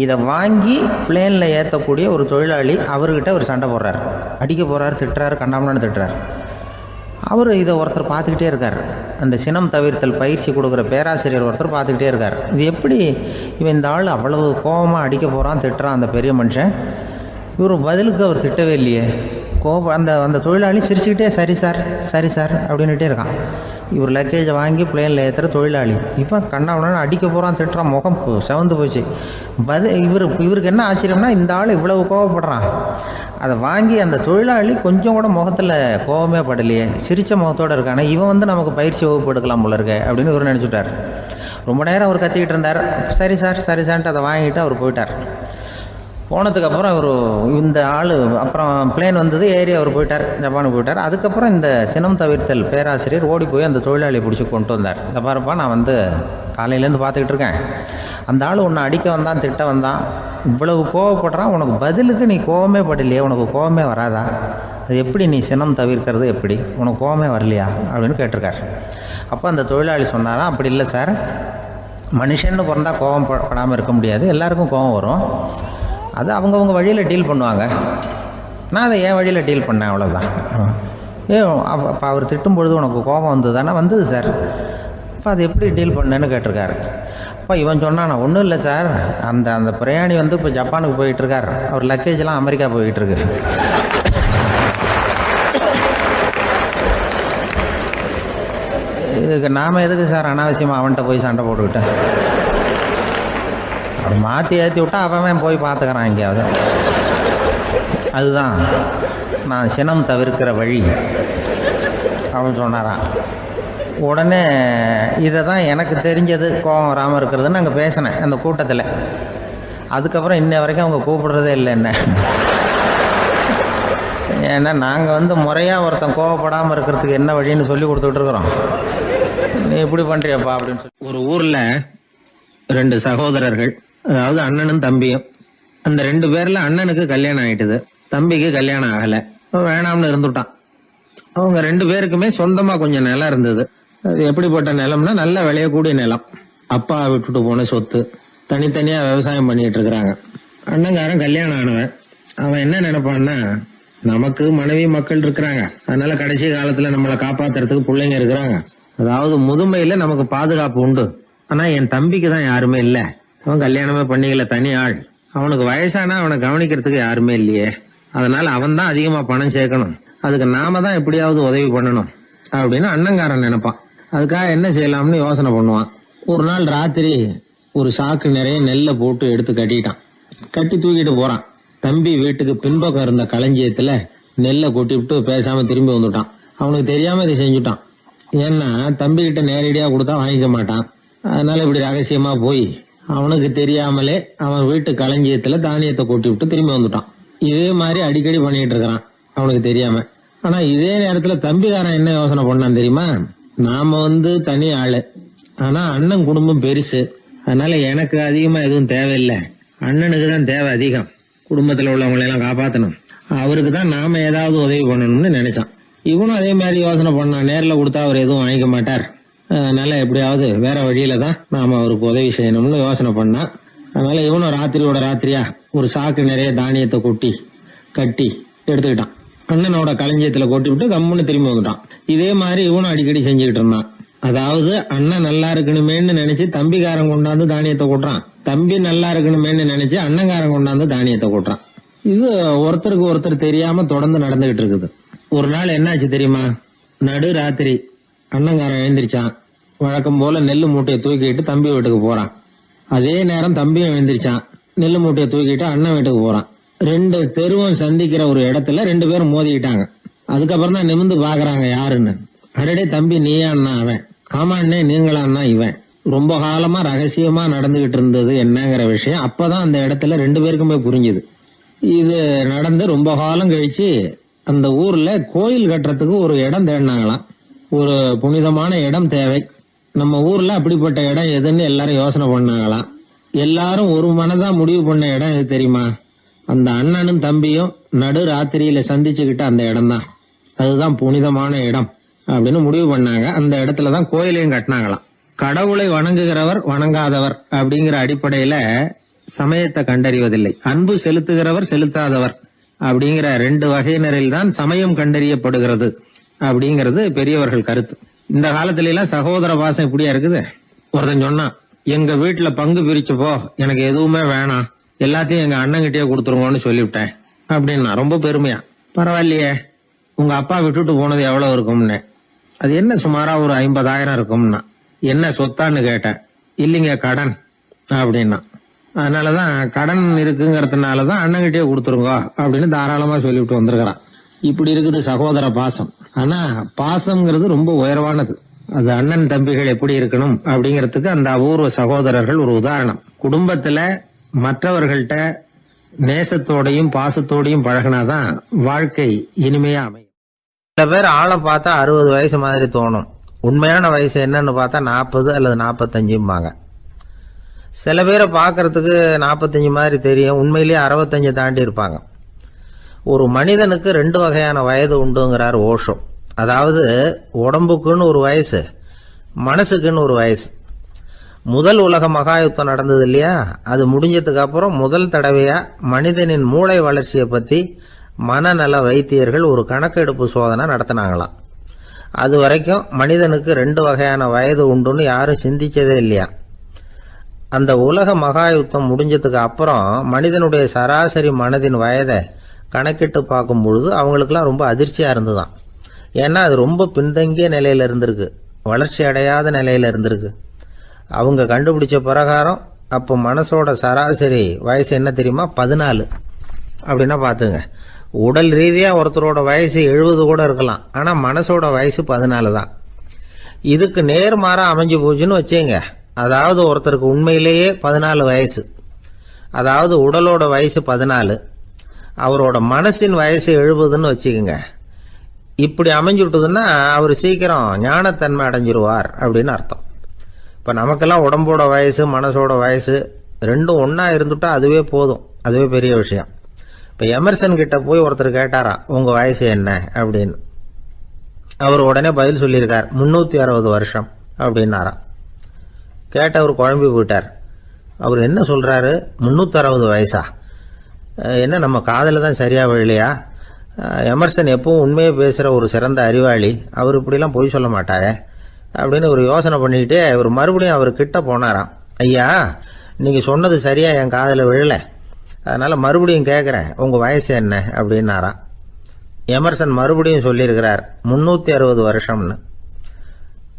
இதை வாங்கி பிளேனில் ஏற்றக்கூடிய ஒரு தொழிலாளி அவர்கிட்ட ஒரு சண்டை போடுறார், அடிக்க போகிறார், திட்டுறாரு, கண்டாமலான்னு திட்டுறார். அவர் இதை ஒருத்தர் பார்த்துக்கிட்டே இருக்கார். அந்த சினம் தவிர்த்தல் பயிற்சி கொடுக்குற பேராசிரியர் ஒருத்தர் பார்த்துக்கிட்டே இருக்கார். இது எப்படி இவன் இந்த ஆள் அவ்வளவு கோபமாக அடிக்க போகிறான், திட்டுறான் அந்த பெரிய மனுஷன், இவர் பதிலுக்கு அவர் திட்டவே இல்லையே. அந்த தொழிலாளி சிரிச்சுக்கிட்டே சரி சார் அப்படின்னுட்டே இருக்கான். இவர் லக்கேஜை வாங்கி பிளேனில் ஏற்றுற தொழிலாளி இப்போ கண்ணாவுடனே அடிக்க போகிறான், திட்டுறான், முகம் செவந்து போச்சு. இவருக்கு என்ன ஆச்சரியம்னா, இந்த ஆள் இவ்வளவு கோவப்படுறான், அதை வாங்கி அந்த தொழிலாளி கொஞ்சம் கூட முகத்தில் கோபமே படலையே, சிரித்த முகத்தோடு இருக்கானே, இவன் நமக்கு பயிற்சி வகுப்பு எடுக்கலாம் போல இருக்க அப்படின்னு இவர் நினச்சிட்டார். ரொம்ப நேரம் அவர் கத்திக்கிட்டு இருந்தார். சரி சார்ன்ட்டு அதை வாங்கிட்டு அவர் போயிட்டார். போனதுக்கப்புறம் இந்த ஆள் அப்புறம் பிளேன் வந்தது, ஏறி அவர் போயிட்டார், ஜப்பானுக்கு போயிட்டார். அதுக்கப்புறம் இந்த சினம் தவிர்த்தல் பேராசிரியர் ஓடி போய் அந்த தொழிலாளியை பிடிச்சி கொண்டு வந்தார். இந்த பாருப்பா, நான் காலையிலேருந்து பார்த்துக்கிட்டு இருக்கேன், அந்த ஆள் உன்னை அடிக்க வந்தான், திட்ட வந்தான், இவ்வளவு கோவப்படுறான், உனக்கு பதிலுக்கு நீ கோவமே படலையே, உனக்கு கோவமே வராதா, அது எப்படி நீ சினம் தவிர்க்கிறது, எப்படி உனக்கு கோவமே வரலையா அப்படின்னு கேட்டிருக்கார். அப்போ அந்த தொழிலாளி சொன்னாராம், அப்படி இல்லை சார், மனுஷன்னு பிறந்தா கோவம் படாமல் இருக்க முடியாது, எல்லாருக்கும் கோவம் வரும், அது அவங்கவுங்க வழியில் டீல் பண்ணுவாங்க, நான் அதை என் வழியில் டீல் பண்ணேன், அவ்வளோதான். அப்போ அவர் திட்டும் பொழுது உனக்கு கோபம் வந்தது தானே? வந்தது சார். அப்போ அது எப்படி டீல் பண்ணேன்னு கேட்டிருக்காரு. அப்போ இவன் சொன்னான், நான் ஒன்றும் இல்லை சார், அந்த பிரயாணி இப்போ ஜப்பானுக்கு போயிட்டுருக்கார், அவர் லக்கேஜெலாம் அமெரிக்கா போயிட்டுருக்கு, இதுக்கு நாம் எதுக்கு சார் அனாவசியமாக அவன்கிட்ட போய் சண்டை போட்டுக்கிட்டேன், அப்படி மாற்றி ஏற்றி விட்டா அவன் போய் பார்த்துக்கிறான் எங்கேயாவது. அதுதான் நான் சினம் தவிர்க்கிற வழி அப்படின்னு சொன்னாரான். உடனே இதை தான் எனக்கு தெரிஞ்சது கோபம் வராமல் இருக்கிறதுன்னு அங்கே பேசினேன் அந்த கூட்டத்தில். அதுக்கப்புறம் இன்ன வரைக்கும் அவங்க கூப்பிடுறதே இல்லை என்ன. ஏன்னா நாங்கள் முறையாக ஒருத்தன் கோவப்படாமல் இருக்கிறதுக்கு என்ன வழின்னு சொல்லி கொடுத்துட்ருக்குறோம். நீ எப்படி பண்றியப்பா அப்படின்னு சொல்லி. ஒரு ஊர்ல 2 சகோதரர்கள், அதாவது அண்ணனும் தம்பியும். அந்த 2 பேர்ல அண்ணனுக்கு கல்யாணம் ஆயிட்டுது, தம்பிக்கு கல்யாணம் ஆகல. வேணாம்னு இருந்துட்டான். அவங்க 2 பேருக்குமே சொந்தமா கொஞ்சம் நிலம் இருந்தது. அது எப்படிப்பட்ட நிலம்னா நல்ல விளையக்கூடிய நிலம். அப்பா விட்டுட்டு போன சொத்து. தனித்தனியா விவசாயம் பண்ணிட்டு இருக்கிறாங்க. அண்ணங்காரன் கல்யாணம் ஆனவன். அவன் என்ன நினைப்பான்னா, நமக்கு மனைவி மக்கள் இருக்கிறாங்க, அதனால கடைசி காலத்துல நம்மளை காப்பாத்துறதுக்கு பிள்ளைங்க இருக்கிறாங்க, அதாவது முதுமையில நமக்கு பாதுகாப்பு உண்டு. ஆனா என் தம்பிக்கு தான் யாருமே இல்ல, அவன் கல்யாணமே பண்ணிக்கல, தனி ஆள். அவனுக்கு வயசானா அவனை கவனிக்கிறதுக்கு யாருமே இல்லையே, அதனால அவன் தான் அதிகமா பணம் சேர்க்கணும், அதுக்கு நாம தான் எப்படியாவது உதவி பண்ணணும் அப்படின்னு அண்ணங்காரன் நினைப்பான். அதுக்காக என்ன செய்யலாம்னு யோசனை பண்ணுவான். ஒரு நாள் ராத்திரி ஒரு சாக்கு நிறைய நெல்லை போட்டு எடுத்து கட்டிட்டான். கட்டி தூக்கிட்டு போறான். தம்பி வீட்டுக்கு பின்பக்கம் இருந்த களஞ்சியத்துல நெல்லை கொட்டி விட்டு பேசாம திரும்பி வந்துட்டான். அவனுக்கு தெரியாம இதை செஞ்சுட்டான். ஏன்னா தம்பி கிட்ட நேரடியா கொடுத்தா வாங்கிக்க மாட்டான். அதனால இப்படி ரகசியமா போய் அவனுக்கு தெரியாமலே அவன் வீட்டு களஞ்சியத்துல தானியத்தை கொட்டி விட்டு திரும்பி வந்துட்டான். இதே மாதிரி அடிக்கடி பண்ணிட்டு இருக்கிறான் அவனுக்கு தெரியாம. ஆனா இதே நேரத்துல தம்பிக்காரன் என்ன யோசனை பண்ணான் தெரியுமா? நாம தனி ஆளு, ஆனா அண்ணன் குடும்பம் பெருசு, அதனால எனக்கு அதிகமா எதுவும் தேவையில்லை, அண்ணனுக்கு தான் தேவை அதிகம், குடும்பத்துல உள்ளவங்களை எல்லாம் காப்பாத்தணும், அவருக்கு தான் நாம ஏதாவது உதவி பண்ணணும்னு நினைச்சான். இவனும் அதே மாதிரி யோசனை பண்ணான். நேர்ல கொடுத்தா அவர் எதுவும் வாங்கிக்க மாட்டார், அதனால எப்படியாவது வேற வழியில தான் நாம அவருக்கு உதவி செய்யணும்னு யோசனை பண்ணான். அதனால இவனும் ராத்திரியோட ராத்திரியா ஒரு சாக்கு நிறைய தானியத்தை கொட்டி கட்டி எடுத்துக்கிட்டான். அண்ணனோட களஞ்சியத்துல கொட்டி விட்டு கம்முன்னு திரும்பி வந்துட்டான். இதே மாதிரி இவனும் அடிக்கடி செஞ்சுக்கிட்டு இருந்தான். அதாவது அண்ணன் நல்லா இருக்கணுமேன்னு நினைச்சு தம்பிக்காரன் கொண்டாந்து தானியத்தை கொட்டுறான், தம்பி நல்லா இருக்கணுமேன்னு நினைச்சு அண்ணங்காரன் கொண்டாந்து தானியத்தை கொட்டுறான். இது ஒருத்தருக்கு ஒருத்தர் தெரியாம தொடர்ந்து நடந்துகிட்டு இருக்குது. ஒரு நாள் என்னாச்சு தெரியுமா? நடு ராத்திரி அண்ணங்காரன் எழுந்திரிச்சான். வழக்கம் போல நெல்லு மூட்டையை தூக்கிட்டு தம்பி வீட்டுக்கு போறான். அதே நேரம் தம்பியும் எழுந்திரிச்சான். நெல்லு மூட்டையை தூக்கிட்டு அண்ணன் வீட்டுக்கு போறான். 2 தெருவும் சந்திக்கிற ஒரு இடத்துல 2 பேரும் மோதிக்கிட்டாங்க. அதுக்கப்புறம் தான் நிமிந்து பாக்குறாங்க யாருன்னு. அடடே தம்பி நீயா அண்ணா அவன், ஆமா அண்ணே நீங்களா அண்ணா இவன். ரொம்ப காலமா ரகசியமா நடந்துகிட்டு இருந்தது என்னங்கிற விஷயம் அப்பதான் அந்த இடத்துல 2 பேருக்குமே புரிஞ்சுது. இது நடந்து ரொம்ப காலம் கழிச்சு அந்த ஊர்ல கோயில் கட்டுறதுக்கு ஒரு இடம் தேடினாங்களாம். ஒரு புனிதமான இடம் தேவை, நம்ம ஊர்ல அப்படிப்பட்ட இடம் எதுன்னு எல்லாரும் யோசனை பண்ணாங்களாம். எல்லாரும் ஒரு மனதா முடிவு பண்ண இடம் எது தெரியுமா? அந்த அண்ணனும் தம்பியும் நடு ராத்திரியில சந்திச்சுக்கிட்ட அந்த இடம் தான், அதுதான் புனிதமான இடம் அப்படின்னு முடிவு பண்ணாங்க. அந்த இடத்துலதான் கோயிலையும் கட்டினாங்களாம். கடவுளை வணங்குகிறவர் வணங்காதவர் அப்படிங்கிற அடிப்படையில சமயத்தை கண்டறிவதில்லை, அன்பு செலுத்துகிறவர் செலுத்தாதவர் அப்படிங்கிற 2 வகையினரில் தான் சமயம் கண்டறியப்படுகிறது அப்படிங்கிறது பெரியவர்கள் கருத்து. இந்த காலத்துல எல்லாம் சகோதர பாசம் இப்படியா இருக்குது. ஒருத்தன் சொன்னான், எங்க வீட்டுல பங்கு பிரிச்சு போ, எனக்கு எதுவுமே வேணாம், எல்லாத்தையும் எங்க அண்ணங்கிட்டே கொடுத்துருங்கன்னு சொல்லிவிட்டேன் அப்படின்னா ரொம்ப பெருமையா. பரவாயில்லையே, உங்க அப்பா விட்டுட்டு போனது எவ்வளவு இருக்கும்னு. அது என்ன சுமாரா ஒரு 50,000 இருக்கும்னா. என்ன சொத்தான்னு கேட்டேன். இல்லைங்க கடன் அப்படின்னா. அதனாலதான் கடன் இருக்குங்கிறதுனாலதான் அண்ணங்கிட்டே கொடுத்துருங்க அப்படின்னு தாராளமா சொல்லிவிட்டு வந்திருக்கிறான். இப்படி இருக்குது சகோதர பாசம். ஆனா பாசம்ங்கிறது ரொம்ப உயர்வானது. அது அண்ணன் தம்பிகள் எப்படி இருக்கணும் அப்படிங்கறதுக்கு அந்த அபூர்வ சகோதரர்கள் ஒரு உதாரணம். குடும்பத்துல மற்றவர்கள்ட்ட நேசத்தோடையும் பாசத்தோடையும் பழகினாதான் வாழ்க்கை இனிமையா அமையும். சில பேர் ஆளை பார்த்தா 60 வயசு மாதிரி தோணும், உண்மையான வயசு என்னன்னு பார்த்தா 40 அல்லது 45. சில பேரை பார்க்கறதுக்கு 45 மாதிரி தெரியும், உண்மையிலேயே 65 தாண்டி இருப்பாங்க. ஒரு மனிதனுக்கு 2 வகையான வயது உண்டுங்கிறார் ஓஷோ. அதாவது உடம்புக்குன்னு ஒரு வயசு, மனசுக்குன்னு ஒரு வயசு. முதல் உலக மகாயுத்தம் நடந்தது இல்லையா, அது முடிஞ்சதுக்கு அப்புறம் முதல் தடவையா மனிதனின் மூளை வளர்ச்சியை பத்தி மனநல வைத்தியர்கள் ஒரு கணக்கெடுப்பு சோதனை நடத்தினாங்களாம். அது வரைக்கும் மனிதனுக்கு 2 வகையான வயது உண்டுன்னு யாரும் சிந்திச்சதே இல்லையா. அந்த உலக மகாயுத்தம் முடிஞ்சதுக்கு அப்புறம் மனிதனுடைய சராசரி மனதின் வயதை கணக்கிட்டு பார்க்கும் பொழுது அவங்களுக்குலாம் ரொம்ப அதிர்ச்சியா இருந்துதான். ஏன்னா அது ரொம்ப பின்தங்கிய நிலையில இருந்திருக்கு, வளர்ச்சி அடையாத நிலையில இருந்திருக்கு. அவங்க கண்டுபிடிச்ச பிரகாரம் அப்போ மனசோட சராசரி வயசு என்ன தெரியுமா? 14. அப்படின்னா பாத்துங்க, உடல் ரீதியா ஒருத்தரோட வயசு 70 கூட இருக்கலாம், ஆனா மனசோட வயசு 14 தான். இதுக்கு நேர்மாறா அமைஞ்சு போச்சுன்னு வச்சுங்க. அதாவது ஒருத்தருக்கு உண்மையிலேயே 14 வயசு, அதாவது உடலோட வயசு 14, அவரோட மனசின் வயசு 70ன்னு வச்சுக்கோங்க. இப்படி அமைஞ்சுட்டுதுன்னா அவர் சீக்கிரம் ஞானத்தன்மை அடைஞ்சிருவார் அப்படின்னு அர்த்தம். இப்போ நமக்கெல்லாம் உடம்போட வயசு மனசோட வயசு ரெண்டும் ஒன்றா இருந்துட்டா அதுவே போதும், அதுவே பெரிய விஷயம். இப்போ எமர்சன் கிட்ட போய் ஒருத்தர் கேட்டாராம், உங்கள் வயசு என்ன அப்படின்னு. அவர் உடனே பதில் சொல்லியிருக்கார், 360 வருஷம் அப்படின்னாராம். கேட்டவர் குழம்பி போயிட்டார். அவர் என்ன சொல்கிறாரு, 360 வயசா? என்ன நம்ம காதில் தான் சரியாக விழலையா? எமர்சன் எப்பவும் உண்மையை பேசுகிற ஒரு சிறந்த அறிவாளி, அவர் இப்படிலாம் பொய் சொல்ல மாட்டாரே அப்படின்னு ஒரு யோசனை பண்ணிக்கிட்டே இவர் மறுபடியும் அவர் கிட்ட போனாராம். ஐயா, நீங்கள் சொன்னது சரியாக என் காதில் விழலை, அதனால் மறுபடியும் கேட்குறேன், உங்கள் வயசு என்ன அப்படின்னாராம். எமர்சன் மறுபடியும் சொல்லியிருக்கிறார், 360 வருஷம்னு.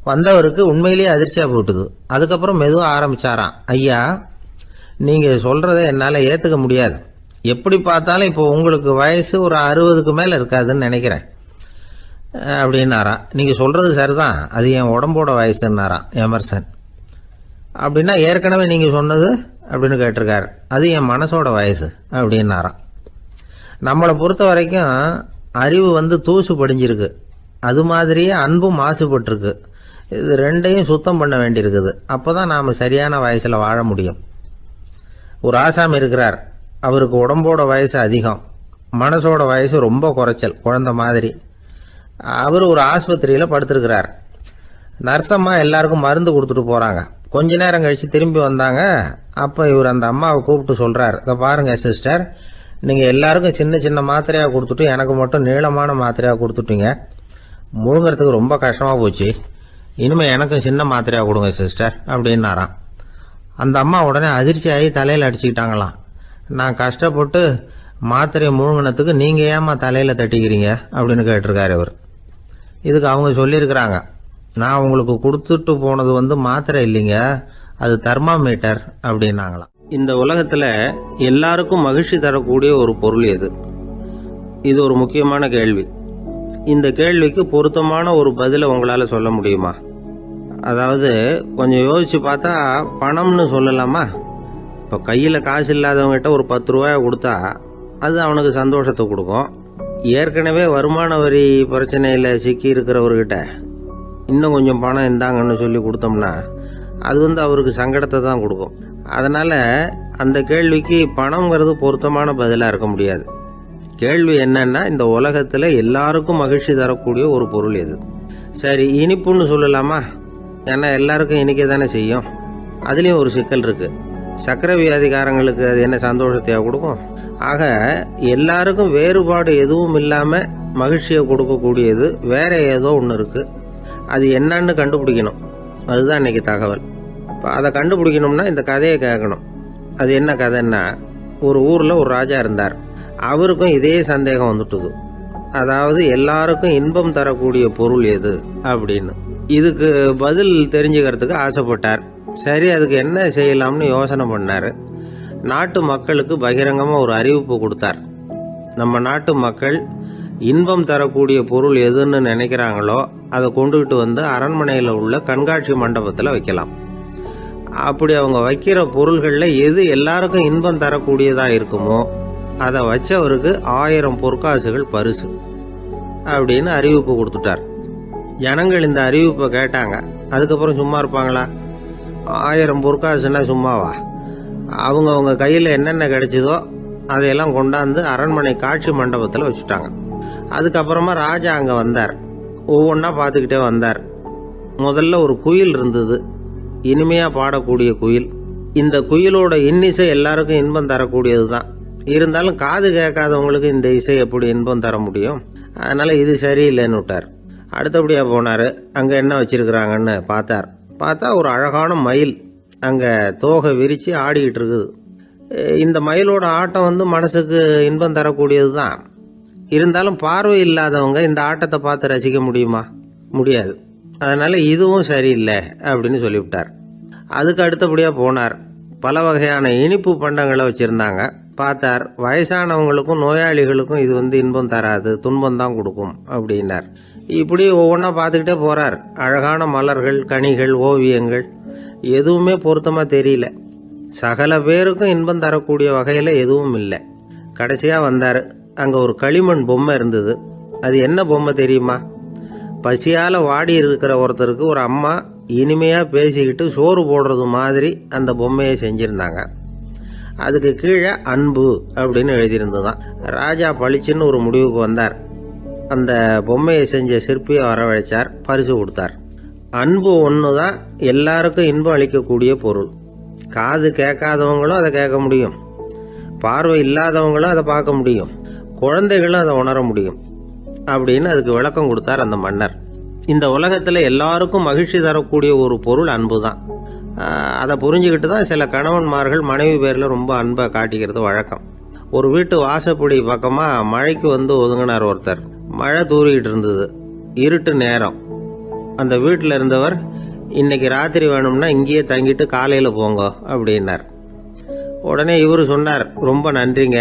வந்தவருக்கு உண்மையிலேயே அதிர்ச்சியாக போட்டுது. அதுக்கப்புறம் மெதுவாக ஆரம்பித்தாராம், ஐயா, நீங்கள் சொல்கிறத என்னால் ஏற்றுக்க முடியாது. எப்படி பார்த்தாலும் இப்போ உங்களுக்கு வயசு ஒரு 60க்கு மேலே இருக்காதுன்னு நினைக்கிறேன் அப்படின்னாராம். நீங்கள் சொல்கிறது சரிதான், அது என் உடம்போட வயசுன்னாராம் எமர்சன். அப்படின்னா ஏற்கனவே நீங்கள் சொன்னது அப்படின்னு கேட்டிருக்காரு, அது என் மனசோட வயசு அப்படின்னாராம். நம்மளை பொறுத்த வரைக்கும் அறிவு தூசு படிஞ்சிருக்கு, அது மாதிரியே அன்பும் மாசுபட்டிருக்கு. இது ரெண்டையும் சுத்தம் பண்ண வேண்டியிருக்குது. அப்போ தான் நாம் சரியான வயசில் வாழ முடியும். ஒரு ஆசாமி இருக்கிறார், அவருக்கு உடம்போட வயசு அதிகம், மனசோட வயசு ரொம்ப குறைச்சல், குழந்தை மாதிரி. அவர் ஒரு ஆஸ்பத்திரியில் படுத்திருக்கிறார். நர்சம்மா எல்லாருக்கும் மருந்து கொடுத்துட்டு போகிறாங்க. கொஞ்ச நேரம் கழித்து திரும்பி வந்தாங்க. அப்போ இவர் அந்த அம்மாவை கூப்பிட்டு சொல்கிறார், இதை பாருங்கள் சிஸ்டர், நீங்கள் எல்லாருக்கும் சின்ன சின்ன மாத்திரையாக கொடுத்துட்டு எனக்கு மட்டும் நீளமான மாத்திரையாக கொடுத்துட்டீங்க. முழுங்கிறதுக்கு ரொம்ப கஷ்டமாக போச்சு. இனிமேல் எனக்கும் சின்ன மாத்திரையாக கொடுங்க சிஸ்டர் அப்படின்னாராம். அந்த அம்மா உடனே அதிர்ச்சியாகி தலையில் அடிச்சுக்கிட்டாங்களாம். நான் கஷ்டப்பட்டு மாத்திரையை முழுங்கினத்துக்கு நீங்கள் ஏமா தலையில் தட்டிக்கிறீங்க அப்படின்னு கேட்டிருக்காரு இவர். இதுக்கு அவங்க சொல்லியிருக்கிறாங்க, நான் உங்களுக்கு கொடுத்துட்டு போனது மாத்திரை இல்லைங்க, அது தெர்மாமீட்டர் அப்படின்னாங்களாம். இந்த உலகத்தில் எல்லாருக்கும் மகிழ்ச்சி தரக்கூடிய ஒரு பொருள் எது? இது ஒரு முக்கியமான கேள்வி. இந்த கேள்விக்கு பொருத்தமான ஒரு பதிலை உங்களால் சொல்ல முடியுமா? அதாவது கொஞ்சம் யோசிச்சு பார்த்தா பணம்னு சொல்லலாமா? இப்போ கையில் காசு இல்லாதவங்ககிட்ட ஒரு 10 ரூபாயை கொடுத்தா அது அவனுக்கு சந்தோஷத்தை கொடுக்கும். ஏற்கனவே வருமான வரி பிரச்சனையில் சிக்கி இருக்கிறவர்கிட்ட இன்னும் கொஞ்சம் பணம் இருந்தாங்கன்னு சொல்லி கொடுத்தோம்னா அது அவருக்கு சங்கடத்தை தான் கொடுக்கும். அதனால் அந்த கேள்விக்கு பணங்கிறது பொருத்தமான பதிலாக இருக்க முடியாது. கேள்வி என்னன்னா, இந்த உலகத்தில் எல்லாருக்கும் மகிழ்ச்சி தரக்கூடிய ஒரு பொருள் எது? சரி, இனிப்புன்னு சொல்லலாமா? ஏன்னா எல்லாருக்கும் இனிக்க தானே செய்யும். அதுலேயும் ஒரு சிக்கல் இருக்குது. சர்க்கரை வியாதிகாரங்களுக்கு அது என்ன சந்தோஷத்தையாக கொடுக்கும்? ஆக எல்லாருக்கும் வேறுபாடு எதுவும் இல்லாமல் மகிழ்ச்சியை கொடுக்கக்கூடியது வேற ஏதோ ஒன்று இருக்குது. அது என்னன்னு கண்டுபிடிக்கணும். அதுதான் இன்றைக்கி தகவல். இப்போ அதை கண்டுபிடிக்கணும்னா இந்த கதையை கேட்கணும். அது என்ன கதைன்னா, ஒரு ஊரில் ஒரு ராஜா இருந்தார். அவருக்கும் இதே சந்தேகம் வந்துட்டுது. அதாவது எல்லாருக்கும் இன்பம் தரக்கூடிய பொருள் எது அப்படின்னு. இதுக்கு பதில் தெரிஞ்சுக்கிறதுக்கு ஆசைப்பட்டார். சரி, அதுக்கு என்ன செய்யலாம்னு யோசனை பண்ணார். நாட்டு மக்களுக்கு பகிரங்கமாக ஒரு அறிவிப்பு கொடுத்தார். நம்ம நாட்டு மக்கள் இன்பம் தரக்கூடிய பொருள் எதுன்னு நினைக்கிறாங்களோ அதை கொண்டுகிட்டு அரண்மனையில் உள்ள கண்காட்சி மண்டபத்தில் வைக்கலாம். அப்படி அவங்க வைக்கிற பொருள்களில் எது எல்லாருக்கும் இன்பம் தரக்கூடியதாக இருக்குமோ அதை வச்சவருக்கு 1000 பொற்காசுகள் பரிசு அப்படின்னு அறிவிப்பு கொடுத்துட்டார். ஜனங்கள் இந்த அறிவிப்பை கேட்டாங்க. அதுக்கப்புறம் சும்மா இருப்பாங்களா? 1000 பொற்காசுன்னா சும்மாவா? அவங்க கையில் என்னென்ன கிடைச்சதோ அதையெல்லாம் கொண்டாந்து அரண்மனை காட்சி மண்டபத்தில் வச்சுட்டாங்க. அதுக்கப்புறமா ராஜா அங்கே வந்தார். ஒவ்வொன்றா பார்த்துக்கிட்டே வந்தார். முதல்ல ஒரு குயில் இருந்தது, இனிமையாக பாடக்கூடிய குயில். இந்த குயிலோட இன்னிசை எல்லாருக்கும் இன்பம் தரக்கூடியது தான். இருந்தாலும் காது கேட்காதவங்களுக்கு இந்த இசை எப்படி இன்பம் தர முடியும்? அதனால் இது சரியில்லைன்னு விட்டார். அடுத்தபடியாக போனார். அங்கே என்ன வச்சுருக்குறாங்கன்னு பார்த்தா ஒரு அழகான மயில் அங்கே தோகை விரித்து ஆடிக்கிட்டு இருக்குது. இந்த மயிலோட ஆட்டம் மனசுக்கு இன்பம் தரக்கூடியது தான். இருந்தாலும் பார்வை இல்லாதவங்க இந்த ஆட்டத்தை பார்த்து ரசிக்க முடியுமா? முடியாது. அதனால் இதுவும் சரியில்லை அப்படின்னு சொல்லிவிட்டார். அதுக்கு அடுத்தபடியாக போனார். பல வகையான இனிப்பு பண்டங்களை வச்சுருந்தாங்க. பார்த்தார், வயசானவங்களுக்கும் நோயாளிகளுக்கும் இது இன்பம் தராது, துன்பம் தான் கொடுக்கும் அப்படின்னார். இப்படி ஒவ்வொன்றா பார்த்துக்கிட்டே போகிறார். அழகான மலர்கள், கனிகள், ஓவியங்கள் எதுவுமே பொருத்தமாக தெரியல. சகல பேருக்கும் இன்பம் தரக்கூடிய வகையில் எதுவும் இல்லை. கடைசியாக வந்தார். அங்கே ஒரு களிமண் பொம்மை இருந்தது. அது என்ன பொம்மை தெரியுமா? பசியால் வாடி இருக்கிற ஒருத்தருக்கு ஒரு அம்மா இனிமையாக பேசிக்கிட்டு சோறு போடுறது மாதிரி அந்த பொம்மையை செஞ்சுருந்தாங்க. அதுக்கு கீழே அன்பு அப்படின்னு எழுதியிருந்ததுதான். ராஜா பளிச்சுன்னு ஒரு முடிவுக்கு வந்தார். அந்த பொம்மையை செஞ்ச சிற்பியை வரவழைச்சார், பரிசு கொடுத்தார். அன்பு ஒன்று தான் எல்லாருக்கும் இன்பம் அளிக்கக்கூடிய பொருள். காது கேட்காதவங்களும் அதை கேட்க முடியும், பார்வை இல்லாதவங்களும் அதை பார்க்க முடியும், குழந்தைகளும் அதை உணர முடியும் அப்படின்னு அதுக்கு விளக்கம் கொடுத்தார் அந்த மன்னர். இந்த உலகத்தில் எல்லாருக்கும் மகிழ்ச்சி தரக்கூடிய ஒரு பொருள் அன்பு தான். அதை புரிஞ்சுக்கிட்டு தான் சில கணவன்மார்கள் மனைவி பேரில் ரொம்ப அன்பை காட்டிக்கிறது வழக்கம். ஒரு வீட்டு வாசப்படி பக்கமாக மழைக்கு வந்து ஒதுங்கினார் ஒருத்தர். மழை தூரிக்கிட்டு இருந்தது, இருட்டு நேரம். அந்த வீட்டில் இருந்தவர், இன்னைக்கு ராத்திரி வேணும்னா இங்கேயே தங்கிட்டு காலையில் போங்க அப்படின்னார். உடனே இவர் சொன்னார், ரொம்ப நன்றிங்க,